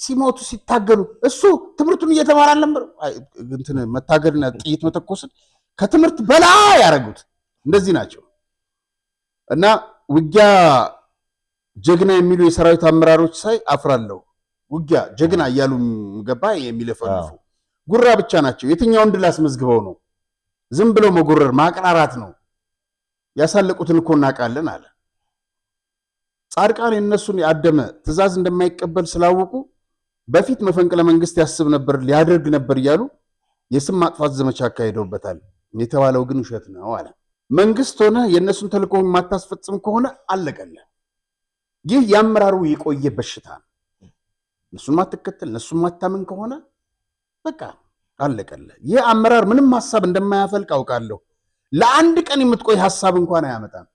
ሲሞቱ ሲታገሉ እሱ ትምህርቱን እየተማረ ነበር። እንትን መታገልና ጥይት መተኮስን ከትምህርት በላይ ያደረጉት እንደዚህ ናቸው። እና ውጊያ ጀግና የሚሉ የሰራዊት አመራሮች ሳይ አፍራለሁ። ውጊያ ጀግና እያሉ ገባ የሚለፈልፉ ጉራ ብቻ ናቸው። የትኛውን ድል አስመዝግበው ነው? ዝም ብለው መጎረር ማቅራራት ነው። ያሳለቁትን እኮ እናውቃለን አለ። ጻድቃን የነሱን ያደመ ትእዛዝ እንደማይቀበል ስላወቁ በፊት መፈንቅለ መንግስት ያስብ ነበር ሊያደርግ ነበር እያሉ የስም ማጥፋት ዘመቻ አካሂደውበታል። የተባለው ግን ውሸት ነው አለ። መንግስት ሆነ የነሱን ተልእኮ የማታስፈጽም ከሆነ አለቀለ። ይህ የአመራሩ የቆየ በሽታ ነው። እነሱን ማትከተል እነሱን ማታምን ከሆነ በቃ አለቀለ። ይህ አመራር ምንም ሐሳብ እንደማያፈልቅ አውቃለሁ። ለአንድ ቀን የምትቆይ ሐሳብ እንኳን አያመጣም።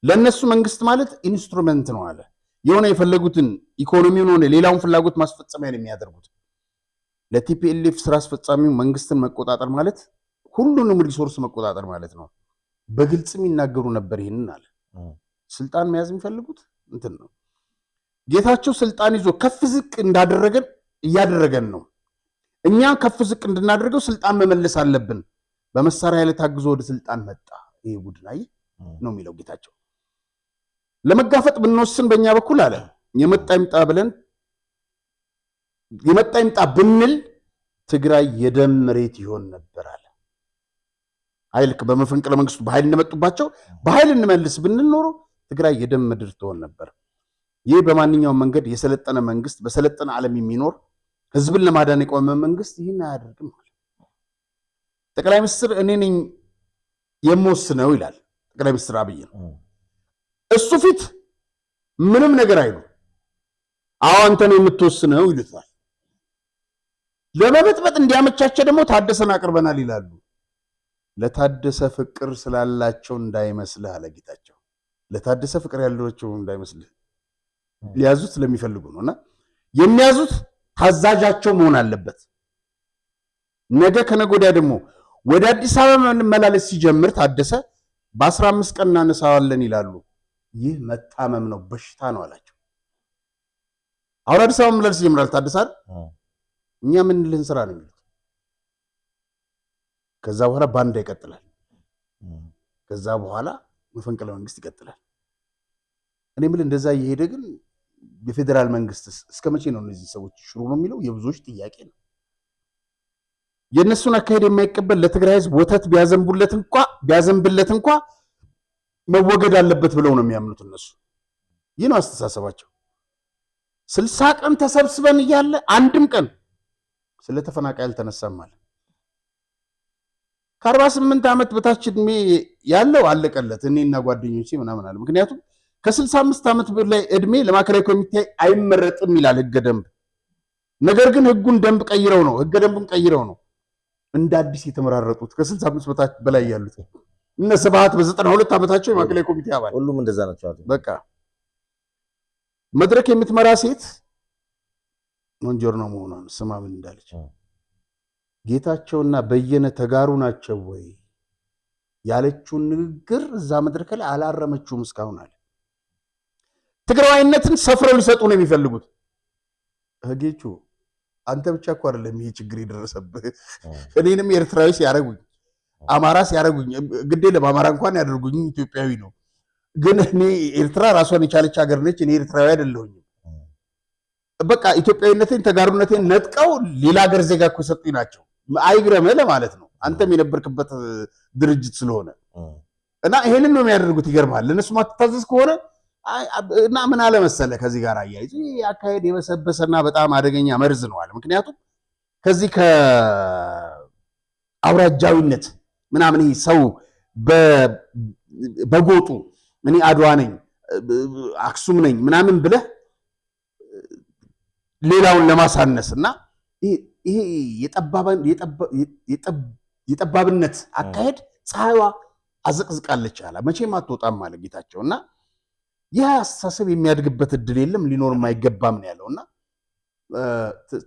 ለነሱ መንግስት ማለት ኢንስትሩመንት ነው አለ። የሆነ የፈለጉትን ኢኮኖሚውን ሆነ ሌላውን ፍላጎት ማስፈጸሚያ ነው የሚያደርጉት። ለቲፒኤልኤፍ ስራ አስፈጻሚው መንግስትን መቆጣጠር ማለት ሁሉንም ሪሶርስ መቆጣጠር ማለት ነው። በግልጽም ይናገሩ ነበር ይህንን አለ። ስልጣን መያዝ የሚፈልጉት እንትን ነው። ጌታቸው ስልጣን ይዞ ከፍ ዝቅ እንዳደረገን እያደረገን ነው። እኛ ከፍ ዝቅ እንድናደርገው ስልጣን መመለስ አለብን። በመሳሪያ ኃይል ታግዞ ወደ ስልጣን መጣ ይሄ ቡድን አይ ነው የሚለው ጌታቸው። ለመጋፈጥ ብንወስን በእኛ በኩል አለ የመጣ ይምጣ ብንል ትግራይ የደም መሬት ይሆን ነበር አለ። ኃይል በመፈንቅለ መንግስቱ በኃይል እንደመጡባቸው በኃይል እንመልስ ብንል ኖሮ ትግራይ የደም ምድር ትሆን ነበር። ይህ በማንኛውም መንገድ የሰለጠነ መንግስት በሰለጠነ ዓለም የሚኖር ህዝብን ለማዳን የቆመ መንግስት ይህን አያደርግም። ጠቅላይ ሚኒስትር እኔ ነኝ የምወስነው ይላል ጠቅላይ ሚኒስትር አብይ ነው። እሱ ፊት ምንም ነገር አይሉ አዎ አንተ ነው የምትወስነው ይሉታል። ለመበጥበጥ እንዲያመቻቸው ደግሞ ታደሰን አቅርበናል ይላሉ። ለታደሰ ፍቅር ስላላቸው እንዳይመስልህ አለ ጌታቸው። ለታደሰ ፍቅር ያላቸው እንዳይመስልህ ሊያዙት ስለሚፈልጉ ነውና የሚያዙት ታዛዣቸው መሆን አለበት። ነገ ከነገ ወዲያ ደግሞ ወደ አዲስ አበባ መመላለስ ሲጀምር ታደሰ በ15 ቀን እናነሳዋለን ይላሉ። ይህ መታመም ነው በሽታ ነው አላቸው። አሁን አዲስ አበባ መመላለስ ይጀምራል ታደሰ እኛ ምን ልንሰራ ነው የሚሉት። ከዛ በኋላ ባንዳ ይቀጥላል። ከዛ በኋላ መፈንቅለ መንግስት ይቀጥላል። እኔ ምን እንደዛ እየሄደ ግን የፌዴራል መንግስት እስከ መቼ ነው እነዚህ ሰዎች ሽሩ ነው የሚለው የብዙዎች ጥያቄ ነው። የነሱን አካሄድ የማይቀበል ለትግራይ ህዝብ ወተት ቢያዘንብለት እንኳ መወገድ አለበት ብለው ነው የሚያምኑት እነሱ። ይህ ነው አስተሳሰባቸው። 60 ቀን ተሰብስበን እያለ አንድም ቀን ስለ ተፈናቃይ አልተነሳም ማለት ከ48 ዓመት በታች እድሜ ያለው አለቀለት እኔና ጓደኞቼ ምናምን አለ። ምክንያቱም ከ65 ዓመት በላይ እድሜ ለማዕከላዊ ኮሚቴ አይመረጥም ይላል ህገ ደንብ። ነገር ግን ህገ ደንቡን ቀይረው ነው እንደ አዲስ የተመራረጡት ከ65 በታች በላይ ያሉት እነ ስብሐት በ92 ዓመታቸው የማዕከላዊ ኮሚቴ አባል ሁሉም እንደዛ ናቸው። በቃ መድረክ የምትመራ ሴት ሞንጆር ነው መሆኗን ስማ ምን እንዳለች ጌታቸውና በየነ ተጋሩ ናቸው ወይ ያለችውን ንግግር እዛ መድረክ ላይ አላረመችውም እስካሁን አለ። ትግራዋይነትን ሰፍረው ሊሰጡ ነው የሚፈልጉት። ጌቹ አንተ ብቻ እኮ አይደለም ይሄ ችግር የደረሰብህ። እኔንም ኤርትራዊ ሲያደርጉኝ አማራ ሲያደርጉኝ ግዴ ለአማራ እንኳን ያደርጉኝ ኢትዮጵያዊ ነው። ግን እኔ ኤርትራ ራሷን የቻለች ሀገር ነች። እኔ ኤርትራዊ አይደለሁኝም። በቃ ኢትዮጵያዊነቴን ተጋሩነቴን ነጥቀው ሌላ ሀገር ዜጋ እኮ የሰጡኝ ናቸው። አይግረምህ ለማለት ነው። አንተም የነበርክበት ድርጅት ስለሆነ እና ይሄንን ነው የሚያደርጉት። ይገርማል። ለነሱ ማትታዘዝ ከሆነ እና ምን አለ መሰለህ ከዚህ ጋር አያይዞ አካሄድ የበሰበሰና በጣም አደገኛ መርዝ ነው አለ። ምክንያቱም ከዚህ ከአውራጃዊነት ምናምን ይሄ ሰው በጎጡ እኔ አድዋ ነኝ አክሱም ነኝ ምናምን ብለህ ሌላውን ለማሳነስ እና ይሄ የጠባብነት አካሄድ ፀሐይዋ አዘቅዝቃለች አለ። መቼም አትወጣም አለ ጌታቸውና ይህ አስተሳሰብ የሚያድግበት እድል የለም ሊኖርም አይገባም ነው ያለውና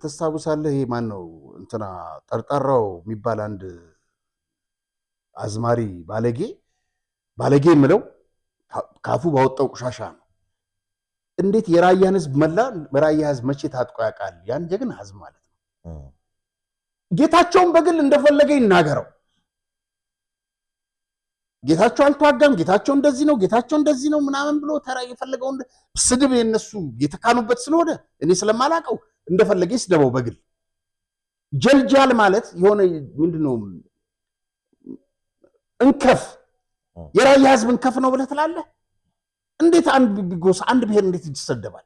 ተስታውሳለህ? ይሄ ማን ነው እንትና ጠርጣራው የሚባል አንድ አዝማሪ ባለጌ የምለው ካፉ ባወጣው ቆሻሻ ነው። እንዴት የራያን ህዝብ በራያ ህዝብ መቼ ታጥቆ ያውቃል? ያን ጀግና ህዝብ ማለት ነው። ጌታቸውን በግል እንደፈለገ ይናገረው። ጌታቸው አልተዋጋም፣ ጌታቸው እንደዚህ ነው፣ ጌታቸው እንደዚህ ነው ምናምን ብሎ ተራ የፈለገውን ስድብ የነሱ የተካኑበት ስለሆነ እኔ ስለማላቀው እንደፈለገ ይስደበው በግል። ጀልጃል ማለት የሆነ ምንድነው እንከፍ የራያ ህዝብ እንከፍ ነው ብለህ ትላለህ? እንዴት አንድ ቢጎስ አንድ ብሔር እንዴት ይሰደባል?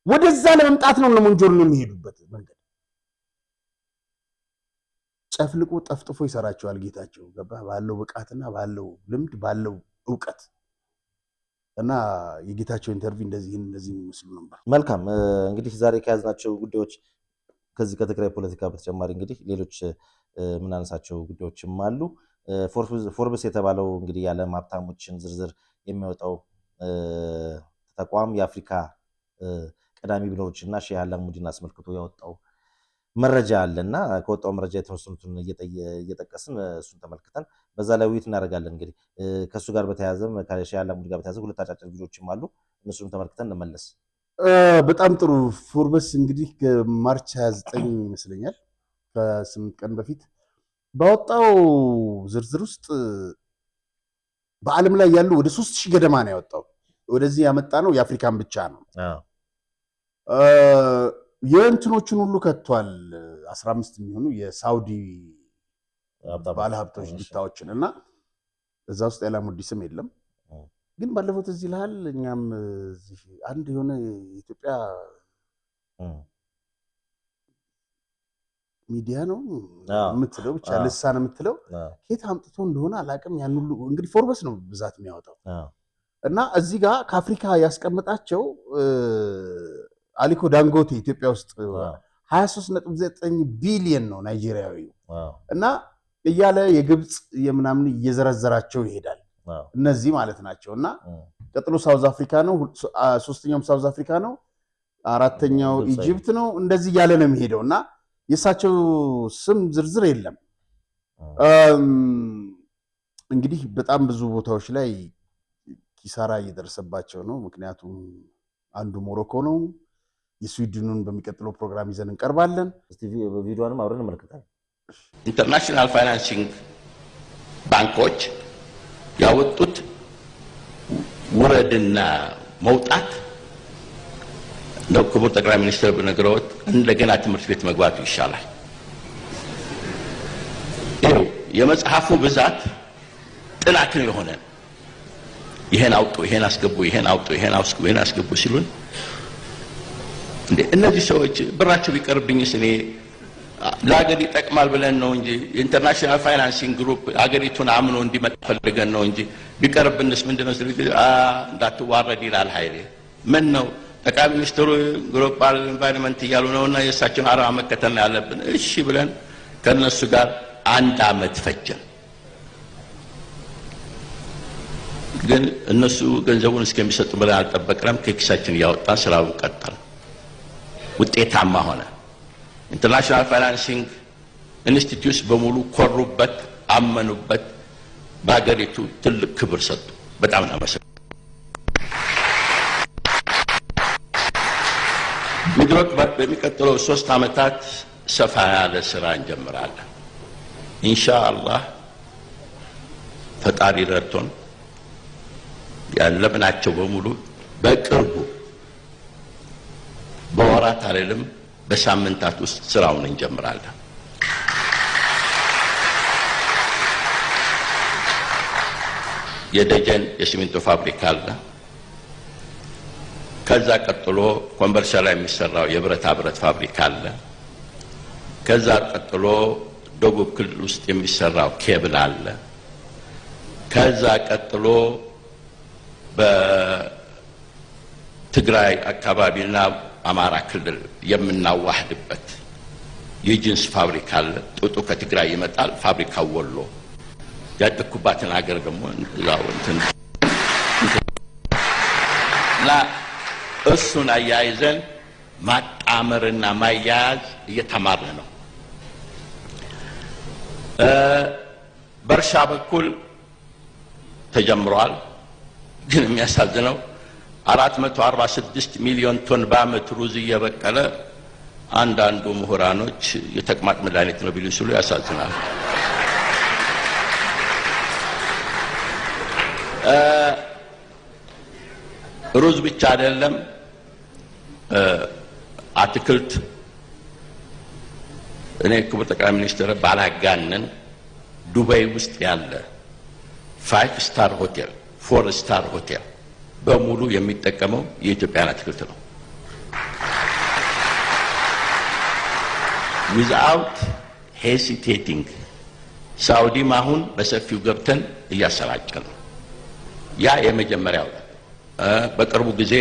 ወደዛ ለመምጣት ነው ለሞንጆር ነው የሚሄዱበት መንገድ። ጨፍልቆ ጠፍጥፎ ይሰራቸዋል ጌታቸው። ገባህ? ባለው ብቃትና ባለው ልምድ ባለው ዕውቀት እና የጌታቸው ኢንተርቪው እንደዚህ መስሉ ነበር። መልካም እንግዲህ ዛሬ ከያዝናቸው ጉዳዮች ከዚህ ከትግራይ ፖለቲካ በተጨማሪ እንግዲህ ሌሎች ምናነሳቸው ጉዳዮችም አሉ። ፎርብስ የተባለው እንግዲህ የዓለም ሀብታሞችን ዝርዝር የሚያወጣው ተቋም የአፍሪካ ቀዳሚ ቢሊዮነሮችና ሼህ አላሙዲን አስመልክቶ ያወጣው መረጃ አለና ከወጣው መረጃ የተወሰኑትን እየጠቀስን እሱን ተመልክተን በዛ ላይ ውይይት እናደርጋለን። እንግዲህ ከሱ ጋር በተያያዘም ከሼህ አላሙዲ ጋር በተያያዘ ሁለት አጫጭር ቪዲዮዎችም አሉ። እነሱን ተመልክተን እንመለስ። በጣም ጥሩ። ፎርብስ እንግዲህ ማርች 29 ይመስለኛል ከ8 ቀን በፊት ባወጣው ዝርዝር ውስጥ በዓለም ላይ ያሉ ወደ 3000 ገደማ ነው ያወጣው። ወደዚህ ያመጣ ነው የአፍሪካን ብቻ ነው። የእንትኖችን ሁሉ ከቷል። 15 የሚሆኑ የሳውዲ ባለሀብቶች ዲታዎችን እና እዛ ውስጥ የአላሙዲ ስም የለም። ግን ባለፈው እዚህ ልሃል እኛም እዚህ አንድ የሆነ የኢትዮጵያ ሚዲያ ነው የምትለው ብቻ ልሳን የምትለው ከየት አምጥቶ እንደሆነ አላውቅም። ያን ሁሉ እንግዲህ ፎርበስ ነው ብዛት የሚያወጣው እና እዚህ ጋር ከአፍሪካ ያስቀመጣቸው አሊኮ ዳንጎቴ ኢትዮጵያ ውስጥ 23.9 ቢሊዮን ነው ናይጄሪያዊው እና እያለ የግብፅ የምናምን እየዘረዘራቸው ይሄዳል። እነዚህ ማለት ናቸው እና ቀጥሎ ሳውዝ አፍሪካ ነው፣ ሶስተኛውም ሳውዝ አፍሪካ ነው፣ አራተኛው ኢጂፕት ነው። እንደዚህ እያለ ነው የሚሄደው እና የእሳቸው ስም ዝርዝር የለም። እንግዲህ በጣም ብዙ ቦታዎች ላይ ኪሳራ እየደረሰባቸው ነው። ምክንያቱም አንዱ ሞሮኮ ነው። የስዊድኑን በሚቀጥለው ፕሮግራም ይዘን እንቀርባለን። ቪዲዮንም አብረን እንመለከታለን። ኢንተርናሽናል ፋይናንሲንግ ባንኮች ያወጡት ውረድና መውጣት ነው። ክቡር ጠቅላይ ሚኒስትር በነገሮት እንደገና ትምህርት ቤት መግባቱ ይሻላል። ይሄው የመጽሐፉ ብዛት ጥናት ነው የሆነ ይሄን አውጡ፣ ይሄን አስገቡ፣ ይሄን አውጡ፣ ይሄን አስገቡ፣ ይሄን አስገቡ ሲሉን እንዴ እነዚህ ሰዎች ብራቸው ቢቀርብኝስ እኔ ለሀገር ይጠቅማል ብለን ነው እንጂ ኢንተርናሽናል ፋይናንሲንግ ግሩፕ ሀገሪቱን አምኖ እንዲመጣ ፈልገን ነው እንጂ ቢቀርብንስ ምንድነው ስለ እንዳትዋረድ ይላል ኃይሌ። ምን ነው ጠቅላይ ሚኒስትሩ ግሎባል ኢንቫይሮንመንት እያሉ ነውና የእሳቸውን አርአያ መከተል ነው ያለብን። እሺ ብለን ከነሱ ጋር 1 ዓመት ፈጀን። ግን እነሱ ገንዘቡን እስከሚሰጡ ብለን አልጠበቅንም። ከኪሳችን እያወጣን ስራውን ቀጠል። ውጤታማ ሆነ። ኢንተርናሽናል ፋይናንሲንግ ኢንስቲትዩትስ በሙሉ ኮሩበት፣ አመኑበት፣ በሀገሪቱ ትልቅ ክብር ሰጡ። በጣም ነው ሚድሮክ በሚቀጥለው 3 ዓመታት ሰፋ ያለ ስራ እንጀምራለን። ኢንሻአላህ ፈጣሪ ረድቶን ያለብናቸው በሙሉ በቅርቡ በወራት አይደለም በሳምንታት ውስጥ ስራውን እንጀምራለን። የደጀን የሲሚንቶ ፋብሪካ አለ። ከዛ ቀጥሎ ኮምቦልቻ ላይ የሚሰራው የብረታ ብረት ፋብሪካ አለ። ከዛ ቀጥሎ ደቡብ ክልል ውስጥ የሚሰራው ኬብል አለ። ከዛ ቀጥሎ በትግራይ አካባቢና አማራ ክልል የምናዋህድበት የጂንስ ፋብሪካ አለ። ጥጡ ከትግራይ ይመጣል፣ ፋብሪካው ወሎ። ያደኩባትን ሀገር ደግሞ እዛው እንትን እሱን አያይዘን ማጣመርና ማያያዝ እየተማርን ነው። በእርሻ በኩል ተጀምሯል። ግን የሚያሳዝነው 446 ሚሊዮን ቶን በዓመት ሩዝ እየበቀለ አንዳንዱ ምሁራኖች የተቅማጥ መድኃኒት ነው ቢሉ ሲሉ ያሳዝናል። ሩዝ ብቻ አይደለም፣ አትክልት። እኔ ክቡር ጠቅላይ ሚኒስትር ባላጋነን ዱባይ ውስጥ ያለ 5 ስታር ሆቴል 4 ስታር ሆቴል በሙሉ የሚጠቀመው የኢትዮጵያን አትክልት ነው። without hesitating ሳውዲም አሁን በሰፊው ገብተን እያሰራጨን ነው። ያ የመጀመሪያው። በቅርቡ ጊዜ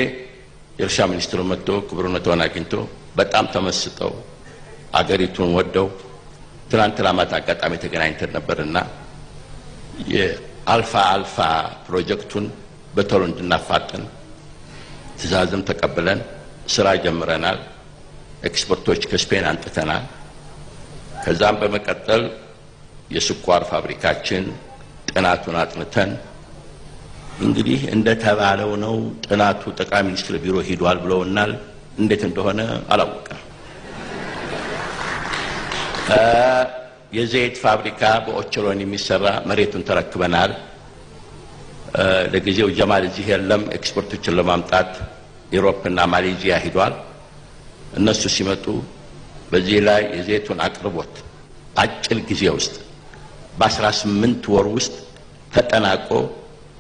የእርሻ ሚኒስትሩ መጥቶ ክቡርነቱን አግኝቶ በጣም ተመስጠው አገሪቱን ወደው ትናንትና ማታ አጋጣሚ ተገናኝተን ነበርና የአልፋ ፕሮጀክቱን በቶሎ እንድናፋጥን ትዕዛዝም ተቀብለን ስራ ጀምረናል። ኤክስፐርቶች ከስፔን አንጥተናል። ከዛም በመቀጠል የስኳር ፋብሪካችን ጥናቱን አጥንተን እንግዲህ እንደተባለው ነው። ጥናቱ ጠቅላይ ሚኒስትር ቢሮ ሄዷል ብለውናል። እንዴት እንደሆነ አላወቅም። የዘይት ፋብሪካ በኦቾሎኒ የሚሰራ መሬቱን ተረክበናል። ለጊዜው ጀማል እዚህ የለም። ኤክስፐርቶችን ለማምጣት ዩሮፕና ማሌዥያ ሄዷል። እነሱ ሲመጡ በዚህ ላይ የዘይቱን አቅርቦት አጭር ጊዜ ውስጥ በ18 ወር ውስጥ ተጠናቆ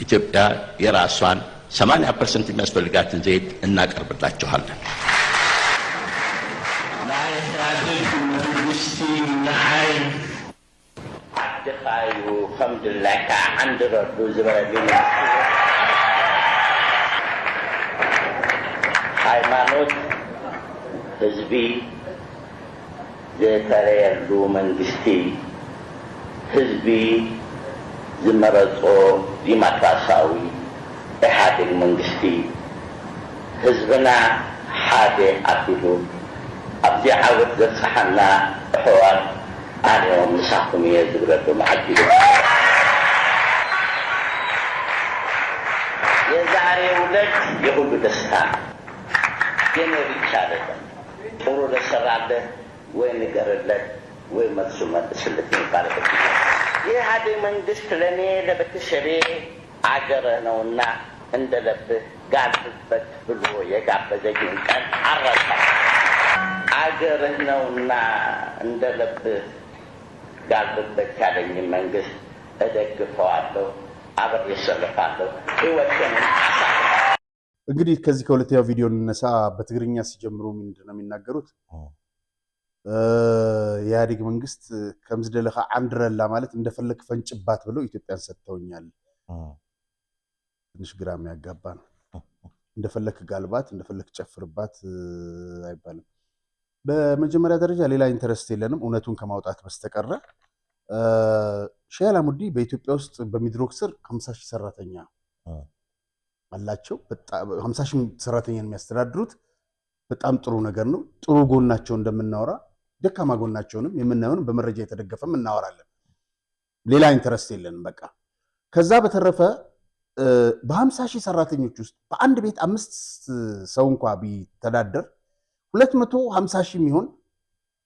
ኢትዮጵያ የራሷን 80% የሚያስፈልጋትን ዘይት እናቀርብላችኋለን። ሃይማኖት ህዝቢ ዘተረየሉ መንግስቲ ህዝቢ ዝመረጾ ዲሞክራሲያዊ ኢህአዴግ መንግስቲ ህዝብና ሓደ አቢሉ ኣብዚ ዓወት ዘብፅሓና ሕዋር ኣንዮም ንሳኹም እየ ዝብለሉ መዓቢሉ የዛሬ ውለት የሁሉ ደስታ የኔ ብቻ አይደለም። ጥሩ ለሰራለህ ወይ ንገርለት ወይ መልሱ መልስለት የሚባልበት የኢህአዴግ መንግስት ለእኔ ለቤተሰቤ አገረ ነውና እንደለብህ ጋልብበት ብሎ የጋበዘኝን ቀን አልረሳም። አገርህ ነውና እንደለብህ ጋልብበት ያለኝን መንግስት እደግፈዋለሁ፣ አብሬ እሰልፋለሁ፣ ህይወቴን አሳልፋለሁ። እንግዲህ ከዚህ ከሁለተኛው ቪዲዮ እንነሳ። በትግርኛ ሲጀምሩ ምንድን ነው የሚናገሩት? የኢህአዴግ መንግስት ከምዝደለኻ አንድረላ ማለት እንደፈለክ ፈንጭባት ብለው ኢትዮጵያን ሰጥተውኛል። ትንሽ ግራ የሚያጋባ ነው። እንደፈለክ ጋልባት፣ እንደፈለክ ጨፍርባት አይባልም። በመጀመሪያ ደረጃ ሌላ ኢንተረስት የለንም እውነቱን ከማውጣት በስተቀረ። ሼህ አላሙዲ በኢትዮጵያ ውስጥ በሚድሮክ ስር 50,000 ሰራተኛ አላቸው። 50,000 ሰራተኛን የሚያስተዳድሩት በጣም ጥሩ ነገር ነው። ጥሩ ጎናቸው እንደምናወራ ደካማ ጎናቸውንም የምናየውንም በመረጃ የተደገፈም እናወራለን። ሌላ ኢንተረስት የለንም በቃ። ከዛ በተረፈ በ50,000 ሰራተኞች ውስጥ በአንድ ቤት 5 ሰው እንኳ ቢተዳደር 250 ሺህ የሚሆን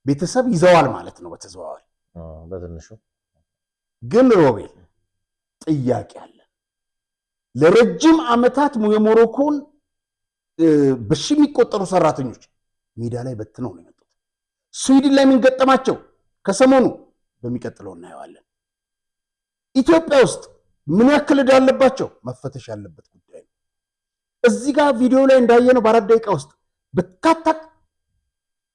ቤተሰብ ይዘዋል ማለት ነው በተዘዋዋሪ። በትንሹ ግን ሮቤል ጥያቄ አለ። ለረጅም ዓመታት የሞሮኮን በሺ የሚቆጠሩ ሰራተኞች ሜዳ ላይ በትነው ነው የመጡት። ስዊድን ላይ ምን ገጠማቸው? ከሰሞኑ በሚቀጥለው እናየዋለን። ኢትዮጵያ ውስጥ ምን ያክል ዕዳ አለባቸው? መፈተሽ ያለበት ጉዳይ ነው። እዚህ ጋር ቪዲዮ ላይ እንዳየነው በ4 ደቂቃ ውስጥ በርካታ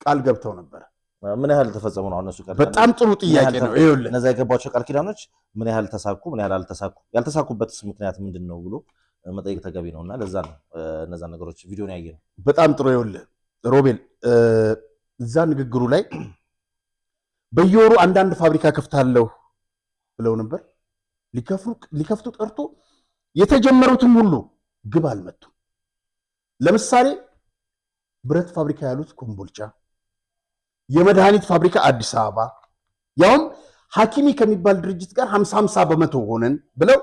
ቃል ገብተው ነበር። ምን ያህል ተፈጸሙ ነው? እነሱ ቃል በጣም ጥሩ ጥያቄ ነው። ይኸውልህ እነዛ የገባቸው ቃል ኪዳኖች ምን ያህል ተሳኩ፣ ምን ያህል አልተሳኩ፣ ያልተሳኩበትስ ምክንያት ምንድን ነው ብሎ መጠየቅ ተገቢ ነውና ለዛ ነው እነዛ ነገሮች ቪዲዮን ያየነው። በጣም ጥሩ። ይኸውልህ ሮቤል እዛ ንግግሩ ላይ በየወሩ አንዳንድ ፋብሪካ ከፍታለሁ ብለው ነበር። ሊከፍቱ ጠርቶ የተጀመሩትም ሁሉ ግብ አልመቱም። ለምሳሌ ብረት ፋብሪካ ያሉት ኮምቦልቻ፣ የመድኃኒት ፋብሪካ አዲስ አበባ፣ ያውም ሐኪሚ ከሚባል ድርጅት ጋር 50-50 በመቶ ሆነን ብለው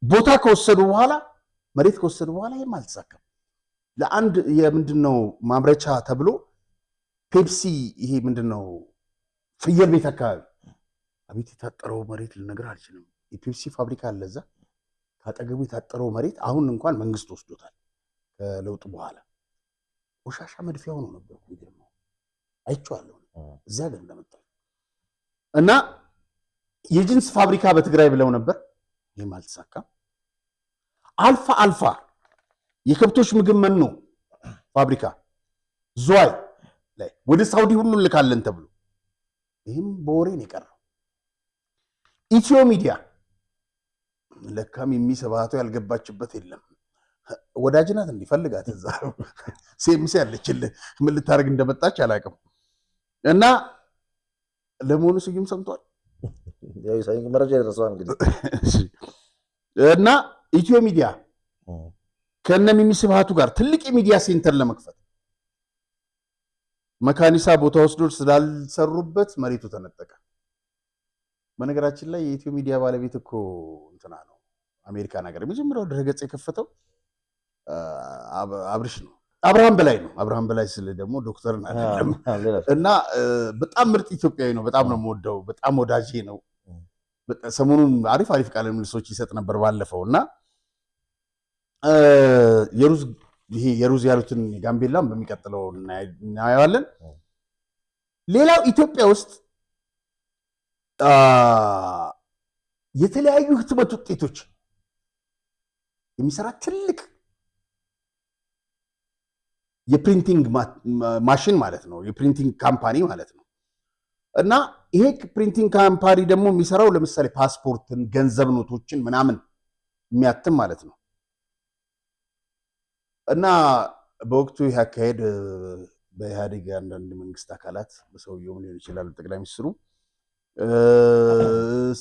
ቦታ ከወሰዱ በኋላ መሬት ከወሰዱ በኋላ ይህም አልተሳካም። ለአንድ የምንድነው ማምረቻ ተብሎ ፔፕሲ ይሄ ምንድነው ፍየል ቤት አካባቢ አቤት የታጠረው መሬት ልነግርህ አልችልም። የፔፕሲ ፋብሪካ አለ እዛ። ካጠገቡ የታጠረው መሬት አሁን እንኳን መንግስት ወስዶታል። ከለውጡ በኋላ ቆሻሻ መድፊያ ሆኖ ነበር። ይገርማል። አይቼዋለሁ እዚያ ጋር እንደመጣ እና የጅንስ ፋብሪካ በትግራይ ብለው ነበር። ይህም አልተሳካም። አልፋ የከብቶች ምግብ መኖ ፋብሪካ ዙዋይ ላይ ወደ ሳውዲ ሁሉ ልካለን ተብሎ ይህም በወሬ ነው የቀረው። ኢትዮ ሚዲያ ለካም የሚሰባቱ ያልገባችበት የለም። ወዳጅናት እንዲፈልጋት እዛ ሴምሲ ያለችልህ ምን ልታደርግ እንደመጣች አላውቅም። እና ለመሆኑ ስዩም ሰምቷል? መረጃ የደረሰው እንግዲህ እና ኢትዮ ሚዲያ ከነ ሚሚ ስብሃቱ ጋር ትልቅ የሚዲያ ሴንተር ለመክፈት መካኒሳ ቦታ ወስዶ ስላልሰሩበት መሬቱ ተነጠቀ። በነገራችን ላይ የኢትዮ ሚዲያ ባለቤት እኮ እንትና ነው፣ አሜሪካን ሀገር የመጀመሪያው ድረገጽ የከፈተው አብርሽ ነው፣ አብርሃም በላይ ነው። አብርሃም በላይ ስለ ደግሞ ዶክተርን አይደለም። እና በጣም ምርጥ ኢትዮጵያዊ ነው። በጣም ነው የምወደው። በጣም ወዳጄ ነው። ሰሞኑን አሪፍ ቃለ ምልልሶች ይሰጥ ነበር ባለፈው። እና የሩዝ ያሉትን ጋምቤላም በሚቀጥለው እናየዋለን። ሌላው ኢትዮጵያ ውስጥ የተለያዩ ህትመት ውጤቶች የሚሰራ ትልቅ የፕሪንቲንግ ማሽን ማለት ነው፣ የፕሪንቲንግ ካምፓኒ ማለት ነው። እና ይሄ ፕሪንቲንግ ካምፓኒ ደግሞ የሚሰራው ለምሳሌ ፓስፖርትን፣ ገንዘብ ኖቶችን ምናምን የሚያትም ማለት ነው። እና በወቅቱ ይህ አካሄድ በኢህአዴግ አንዳንድ መንግስት አካላት በሰውየውም ሊሆን ይችላል ጠቅላይ ሚኒስትሩ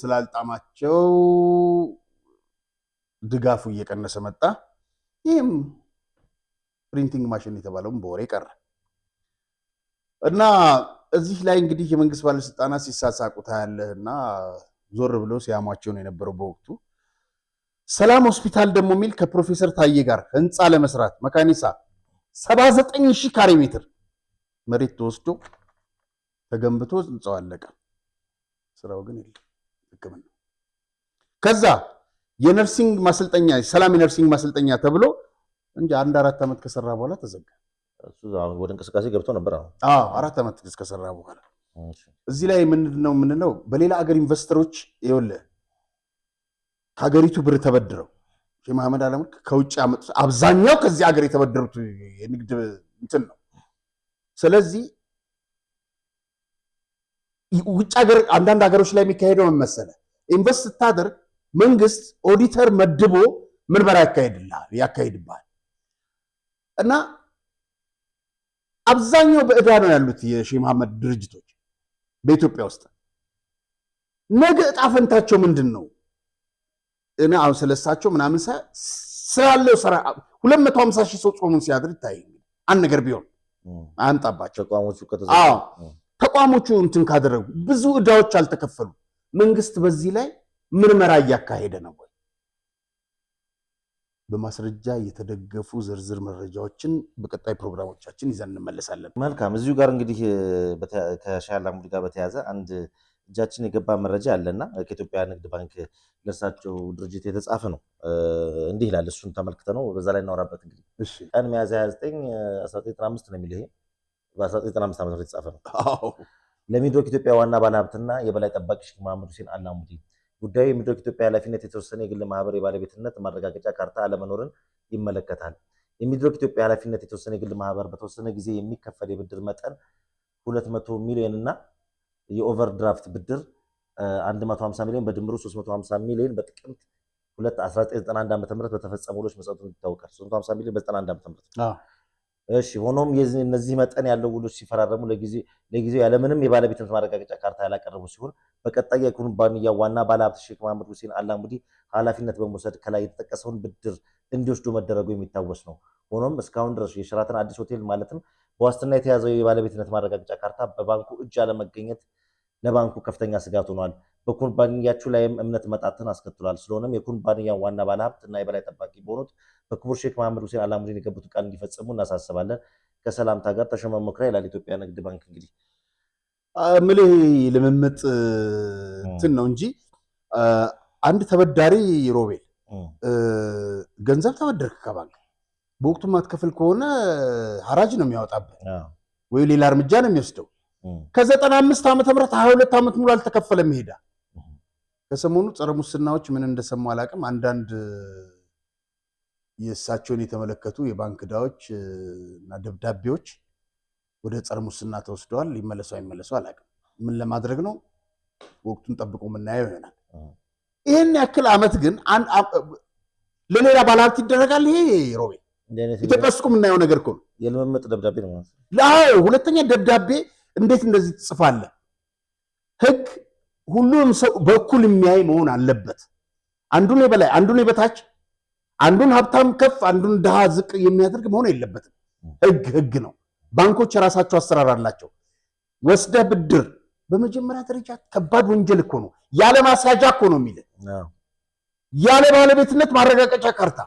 ስላልጣማቸው ድጋፉ እየቀነሰ መጣ። ይህም ፕሪንቲንግ ማሽን የተባለውም በወሬ ቀረ። እና እዚህ ላይ እንግዲህ የመንግስት ባለስልጣናት ሲሳሳቁ ታያለህ። እና ዞር ብለው ሲያሟቸው ነው የነበረው በወቅቱ። ሰላም ሆስፒታል ደግሞ የሚል ከፕሮፌሰር ታዬ ጋር ህንፃ ለመስራት መካኒሳ 79,000 ካሬ ሜትር መሬት ተወስዶ ተገንብቶ ህንፃው አለቀ። ስራው ግን የለም፣ ህክምና። ከዛ የነርሲንግ ማሰልጠኛ ሰላም የነርሲንግ ማሰልጠኛ ተብሎ እንጂ 1-4 ዓመት ከሰራ በኋላ ተዘጋ። እሱ ወደ እንቅስቃሴ ገብቶ ነበር። 4 ዓመት ከሰራ በኋላ እዚህ ላይ ምንድነው የምንለው? በሌላ ሀገር ኢንቨስተሮች ይኸውልህ ከሀገሪቱ ብር ተበድረው ሼህ መሐመድ አለሙ ከውጭ ያመጡት አብዛኛው ከዚህ ሀገር የተበደሩት የንግድ እንትን ነው። ስለዚህ ውጭ ሀገር አንዳንድ ሀገሮች ላይ የሚካሄደው ምን መሰለህ? ኢንቨስት ስታደርግ መንግስት ኦዲተር መድቦ ምርመራ ያካሂድብሃል። እና አብዛኛው በዕዳ ነው ያሉት የሼህ መሐመድ ድርጅቶች በኢትዮጵያ ውስጥ። ነገ ዕጣ ፈንታቸው ምንድን ነው? እና አሁን ስለሳቸው ምናምን ስላለው ስራ 250,000 ሰው ጾሙን ሲያድር ይታይ። አንድ ነገር ቢሆን አንጣባቸው ተቋሞቹ እንትን ካደረጉ ብዙ ዕዳዎች አልተከፈሉ። መንግስት በዚህ ላይ ምርመራ እያካሄደ ነው ወይ? በማስረጃ የተደገፉ ዝርዝር መረጃዎችን በቀጣይ ፕሮግራሞቻችን ይዘን እንመለሳለን። መልካም። እዚሁ ጋር እንግዲህ ከሻህ አላሙዲ ጋር በተያያዘ አንድ እጃችን የገባ መረጃ አለና ከኢትዮጵያ ንግድ ባንክ ለእርሳቸው ድርጅት የተጻፈ ነው። እንዲህ ይላል። እሱን ተመልክተ ነው በዛ ላይ እናወራበት። እንግዲህ ቀን ሚያዝያ 29 1995 ነው የሚለው። ይሄ በ1995 ዓመት የተጻፈ ነው። ለሚድሮክ ኢትዮጵያ ዋና ባለሀብትና የበላይ ጠባቂ ሼክ መሐመድ ሁሴን አላሙዲ ጉዳዩ የሚድሮክ ኢትዮጵያ ኃላፊነት የተወሰነ የግል ማህበር የባለቤትነት ማረጋገጫ ካርታ አለመኖርን ይመለከታል። የሚድሮክ ኢትዮጵያ ኃላፊነት የተወሰነ የግል ማህበር በተወሰነ ጊዜ የሚከፈል የብድር መጠን 200 ሚሊዮን እና የኦቨርድራፍት ብድር 150 ሚሊዮን በድምሩ 350 ሚሊዮን በጥቅምት 1991 ዓ.ም በተፈጸሙ ውሎች መሰረቱ ይታወቃል። 350 ሚሊዮን በ91 ዓ.ም። እሺ ሆኖም እነዚህ መጠን ያለው ውሎች ሲፈራረሙ ለጊዜው ያለምንም የባለቤትነት ማረጋገጫ ካርታ ያላቀረቡ ሲሆን በቀጣይ የኩባንያ ዋና ባለሀብት ሼክ መሐመድ ሁሴን አላሙዲ ኃላፊነት በመውሰድ ከላይ የተጠቀሰውን ብድር እንዲወስዱ መደረጉ የሚታወስ ነው። ሆኖም እስካሁን ድረስ የሸራተን አዲስ ሆቴል ማለትም በዋስትና የተያዘው የባለቤትነት ማረጋገጫ ካርታ በባንኩ እጅ አለመገኘት ለባንኩ ከፍተኛ ስጋት ሆኗል። በኩባንያችሁ ላይም እምነት መጣትን አስከትሏል። ስለሆነም የኩባንያው ዋና ባለሀብት እና የበላይ ጠባቂ በሆኑት በክቡር ሼክ መሐመድ ሁሴን አላሙዲን የገቡት ቃል እንዲፈጽሙ እናሳስባለን። ከሰላምታ ጋር ተሾመ መኩሪያ ይላል ኢትዮጵያ ንግድ ባንክ። እንግዲህ ምልህ ልምምጥ እንትን ነው እንጂ አንድ ተበዳሪ ሮቤል ገንዘብ ተበደርክ ከባንክ በወቅቱ ማትከፍል ከሆነ ሐራጅ ነው የሚያወጣበት ወይ ሌላ እርምጃ ነው የሚወስደው። ከ95 ዓመተ ምህረት 22 ዓመት ሙሉ አልተከፈለም ይሄዳ። ከሰሞኑ ጸረ ሙስናዎች ምን እንደሰሙ አላውቅም። አንዳንድ የእሳቸውን የተመለከቱ የባንክ ዕዳዎች እና ደብዳቤዎች ወደ ጸረ ሙስና ተወስደዋል። ሊመለሱ አይመለሱ አላውቅም። ምን ለማድረግ ነው ወቅቱን ጠብቆ የምናየው ይሆናል። ይሄን ያክል ዓመት ግን ለሌላ ባለሀብት ይደረጋል። ይሄ ሮቤ ኢትዮጵያ ውስጥ የምናየው ነገር እኮ ነው። የልምምጥ ደብዳቤ ነው ማለት ነው። ሁለተኛ ደብዳቤ እንዴት እንደዚህ ትጽፋለህ? ህግ ሁሉም ሰው በኩል የሚያይ መሆን አለበት። አንዱን የበላይ አንዱን የበታች፣ አንዱን ሀብታም ከፍ አንዱን ድሃ ዝቅ የሚያደርግ መሆን የለበትም። ህግ ነው። ባንኮች የራሳቸው አሰራር አላቸው። ወስደህ ብድር በመጀመሪያ ደረጃ ከባድ ወንጀል እኮ ነው። ያለ ማስያዣ እኮ ነው የሚልህ። ያለ ባለቤትነት ማረጋገጫ ካርታ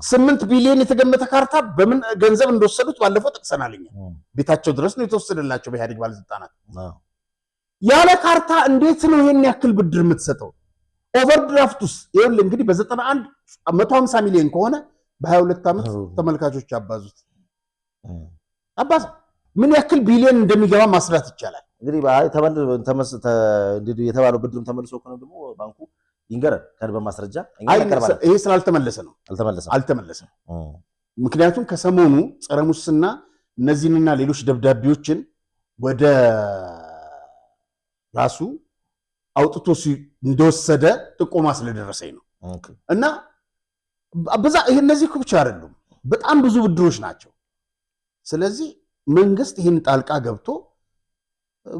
8 ቢሊዮን የተገመተ ካርታ በምን ገንዘብ እንደወሰዱት ባለፈው ጠቅሰናልኛ። ቤታቸው ድረስ ነው የተወሰደላቸው በኢህአዴግ ባለስልጣናት። ያለ ካርታ እንዴት ነው ይሄን ያክል ብድር የምትሰጠው? ኦቨርድራፍቱስ ይኸውልህ እንግዲህ በ91 150 ሚሊዮን ከሆነ በ22 ዓመት ተመልካቾች አባዙት። ምን ያክል ቢሊዮን እንደሚገባ ማስላት ይቻላል። እንግዲህ የተባለው ብድሩን ተመልሶ ከሆነ ደግሞ ባንኩ ይንገረን ከን በማስረጃ ይሄ ስላልተመለሰ ነው። አልተመለሰም። ምክንያቱም ከሰሞኑ ጸረ ሙስና እነዚህንና ሌሎች ደብዳቤዎችን ወደ ራሱ አውጥቶ እንደወሰደ ጥቆማ ስለደረሰኝ ነው። እና እነዚህ ብቻ አይደሉም፣ በጣም ብዙ ብድሮች ናቸው። ስለዚህ መንግስት ይህን ጣልቃ ገብቶ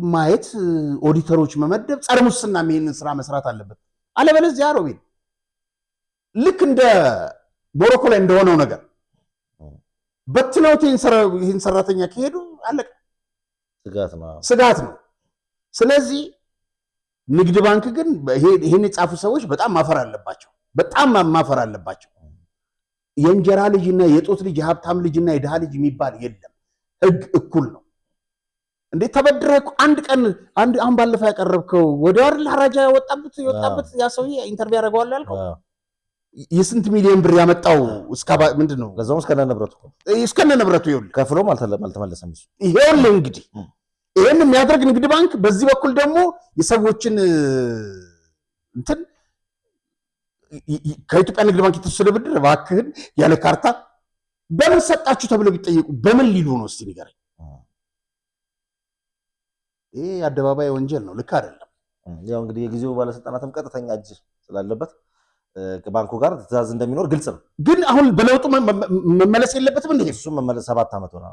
ማየት፣ ኦዲተሮች መመደብ፣ ጸረ ሙስና ይህንን ስራ መስራት አለበት። አለበለዚያ ሮቤል ልክ እንደ ቦሮኮ ላይ እንደሆነው ነገር በትነውት ይህን ሰራተኛ ከሄዱ አለቀ። ስጋት ነው። ስለዚህ ንግድ ባንክ ግን ይህን የጻፉ ሰዎች በጣም ማፈር አለባቸው። የእንጀራ ልጅና የጦት ልጅ፣ የሀብታም ልጅና የድሃ ልጅ የሚባል የለም። ህግ እኩል ነው። እንዴት ተበድረህ አንድ ቀን አሁን ባለፈው ያቀረብከው ወዲያው አይደል ሐራጃ የወጣበት ያ ሰውዬ ኢንተርቪው ያደርገዋል ያልከው የስንት ሚሊዮን ብር ያመጣው ምንድን ነው? ለዛውም እስከነ ንብረቱ ይኸውልህ ከፍሎም አልተመለሰም። ይኸውልህ እንግዲህ ይሄን የሚያደርግ ንግድ ባንክ በዚህ በኩል ደግሞ የሰዎችን እንትን ከኢትዮጵያ ንግድ ባንክ የተወሰደ ብድር እባክህን ያለ ካርታ በምን ሰጣችሁ ተብለው ቢጠየቁ በምን ሊሉ ነው? እስቲ ንገረኝ። ይሄ አደባባይ ወንጀል ነው። ልክ አይደለም። ያው እንግዲህ የጊዜው ባለስልጣናትም ቀጥተኛ እጅ ስላለበት ባንኩ ጋር ትዕዛዝ እንደሚኖር ግልጽ ነው። ግን አሁን በለውጡ መመለስ የለበትም። እንዴ እሱ መመለስ 7 ዓመት ሆነ።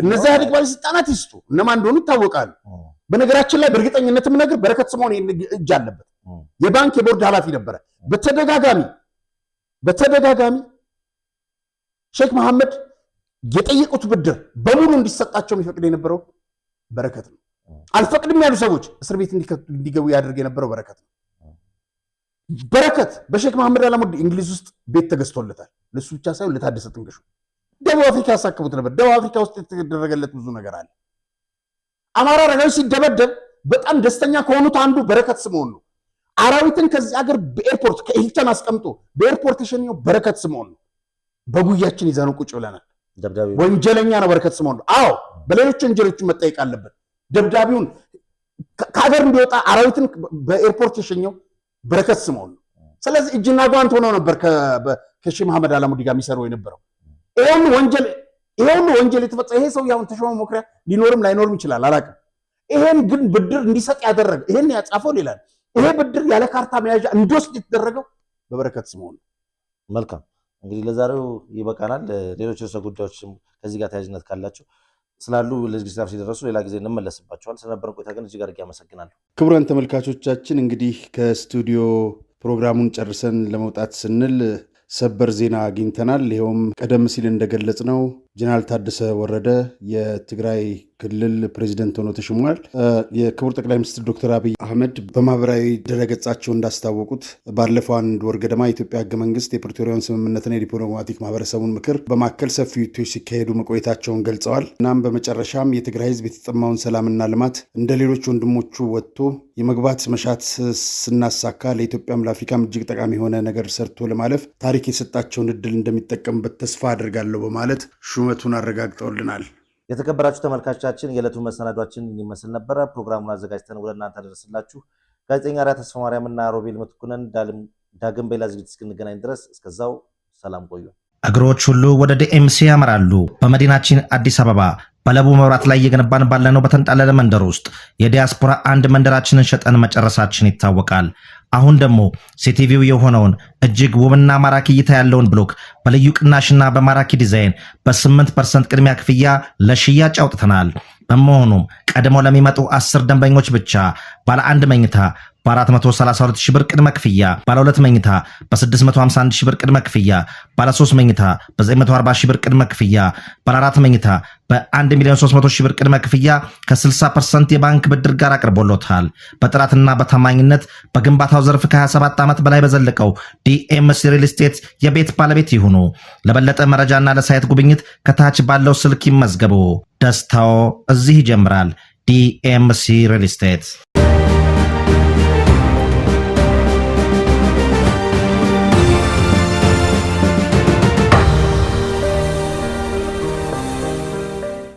እነዚህ ኢህአዴግ ባለስልጣናት ይስጡ እነማን እንደሆኑ ይታወቃሉ። በነገራችን ላይ በእርግጠኝነትም ነገር በረከት ስምኦን እጅ አለበት። የባንክ የቦርድ ኃላፊ ነበረ። በተደጋጋሚ ሼክ መሐመድ የጠየቁት ብድር በሙሉ እንዲሰጣቸው የሚፈቅድ የነበረው በረከት ነው። አልፈቅድም ያሉ ሰዎች እስር ቤት እንዲገቡ ያደርግ የነበረው በረከት ነው። በረከት በሼክ መሐመድ አላሙዲ እንግሊዝ ውስጥ ቤት ተገዝቶለታል። ለሱ ብቻ ሳይሆን ለታደሰ ጥንቅሹ ደቡብ አፍሪካ ያሳክቡት ነበር። ደቡብ አፍሪካ ውስጥ የተደረገለት ብዙ ነገር አለ። አማራ አረጋዊ ሲደበደብ በጣም ደስተኛ ከሆኑት አንዱ በረከት ስምዖን ነው። አራዊትን ከዚህ ሀገር በኤርፖርት ከሂልተን አስቀምጦ በኤርፖርት የሸኘው በረከት ስምዖን ነው። በጉያችን ይዘነው ቁጭ ብለናል። ወንጀለኛ ነው በረከት ስምዖን ነው። አዎ በሌሎች ወንጀሎቹ መጠየቅ አለበት። ደብዳቤውን ከሀገር እንዲወጣ አራዊትን በኤርፖርት የሸኘው በረከት ስምዖን ነው። ስለዚህ እጅና ጓንት ሆነው ነበር ከሼህ መሐመድ አላሙዲ ጋር የሚሰሩ የነበረው። ይሄ ሁሉ ወንጀል የተፈጸመ ይሄ ሰው ያሁን ተሾመ መኩሪያ ሊኖርም ላይኖርም ይችላል አላውቅም። ይሄን ግን ብድር እንዲሰጥ ያደረገ ይሄን ያጻፈው ሌላ ነው። ይሄ ብድር ያለ ካርታ መያዣ እንዲወስድ የተደረገው በበረከት ስምዖን ነው። መልካም እንግዲህ ለዛሬው ይበቃናል። ሌሎች ርዕሰ ጉዳዮችም ከዚህ ጋር ተያያዥነት ካላቸው ስላሉ ለዚህ ጋር ሲደረሱ ሌላ ጊዜ እንመለስባቸዋል። ስለነበረን ቆይታ ግን እጅግ አድርጌ አመሰግናለሁ። ክቡራን ተመልካቾቻችን እንግዲህ ከስቱዲዮ ፕሮግራሙን ጨርሰን ለመውጣት ስንል ሰበር ዜና አግኝተናል። ይኸውም ቀደም ሲል እንደገለጽ ነው ጀነራል ታደሰ ወረደ የትግራይ ክልል ፕሬዚደንት ሆኖ ተሽሟል። የክቡር ጠቅላይ ሚኒስትር ዶክተር አብይ አህመድ በማህበራዊ ድረገጻቸው እንዳስታወቁት ባለፈው አንድ ወር ገደማ የኢትዮጵያ ህገ መንግስት የፕሪቶሪያውን ስምምነትና የዲፕሎማቲክ ማህበረሰቡን ምክር በማከል ሰፊ ውይይቶች ሲካሄዱ መቆየታቸውን ገልጸዋል። እናም በመጨረሻም የትግራይ ህዝብ የተጠማውን ሰላምና ልማት እንደ ሌሎች ወንድሞቹ ወጥቶ የመግባት መሻት ስናሳካ ለኢትዮጵያም ለአፍሪካም እጅግ ጠቃሚ የሆነ ነገር ሰርቶ ለማለፍ ታሪክ የሰጣቸውን እድል እንደሚጠቀምበት ተስፋ አድርጋለሁ በማለት ሹመቱን አረጋግጠውልናል። የተከበራችሁ ተመልካቾቻችን የዕለቱ መሰናዷችን ይመስል ነበረ። ፕሮግራሙን አዘጋጅተን ወደ እናንተ ደረስላችሁ ጋዜጠኛ ራያ ተስፋ ማርያምና ሮቤል መትኩነን ዳግም በሌላ ዝግጅት እስክንገናኝ ድረስ እስከዛው ሰላም ቆዩ። እግሮች ሁሉ ወደ ዲኤምሲ ያመራሉ። በመዲናችን አዲስ አበባ በለቡ መብራት ላይ እየገነባን ባለነው በተንጣለለ መንደር ውስጥ የዲያስፖራ አንድ መንደራችንን ሸጠን መጨረሳችን ይታወቃል። አሁን ደግሞ ሲቲቪው የሆነውን እጅግ ውብና ማራኪ እይታ ያለውን ብሎክ በልዩ ቅናሽና በማራኪ ዲዛይን በ8% ቅድሚያ ክፍያ ለሽያጭ አውጥተናል። በመሆኑም ቀድመው ለሚመጡ 10 ደንበኞች ብቻ ባለ 1 መኝታ በ432 ሺህ ብር ቅድመ ክፍያ፣ ባለ 2 መኝታ በ651 ሺህ ብር ቅድመ ክፍያ፣ ባለ 3 መኝታ በ940 ሺህ ብር ቅድመ ክፍያ፣ ባለ 4 መኝታ በ1,300,000 ሺህ ብር ቅድመ ክፍያ ከ60% የባንክ ብድር ጋር አቅርቦሎታል። በጥራትና በታማኝነት በግንባታው ዘርፍ ከ27 ዓመት በላይ በዘለቀው ዲኤምሲ ሪል ስቴት የቤት ባለቤት ይሁኑ። ለበለጠ መረጃና ለሳይት ጉብኝት ከታች ባለው ስልክ ይመዝገቡ። ደስታው እዚህ ይጀምራል። ዲኤምሲ ሪል ስቴት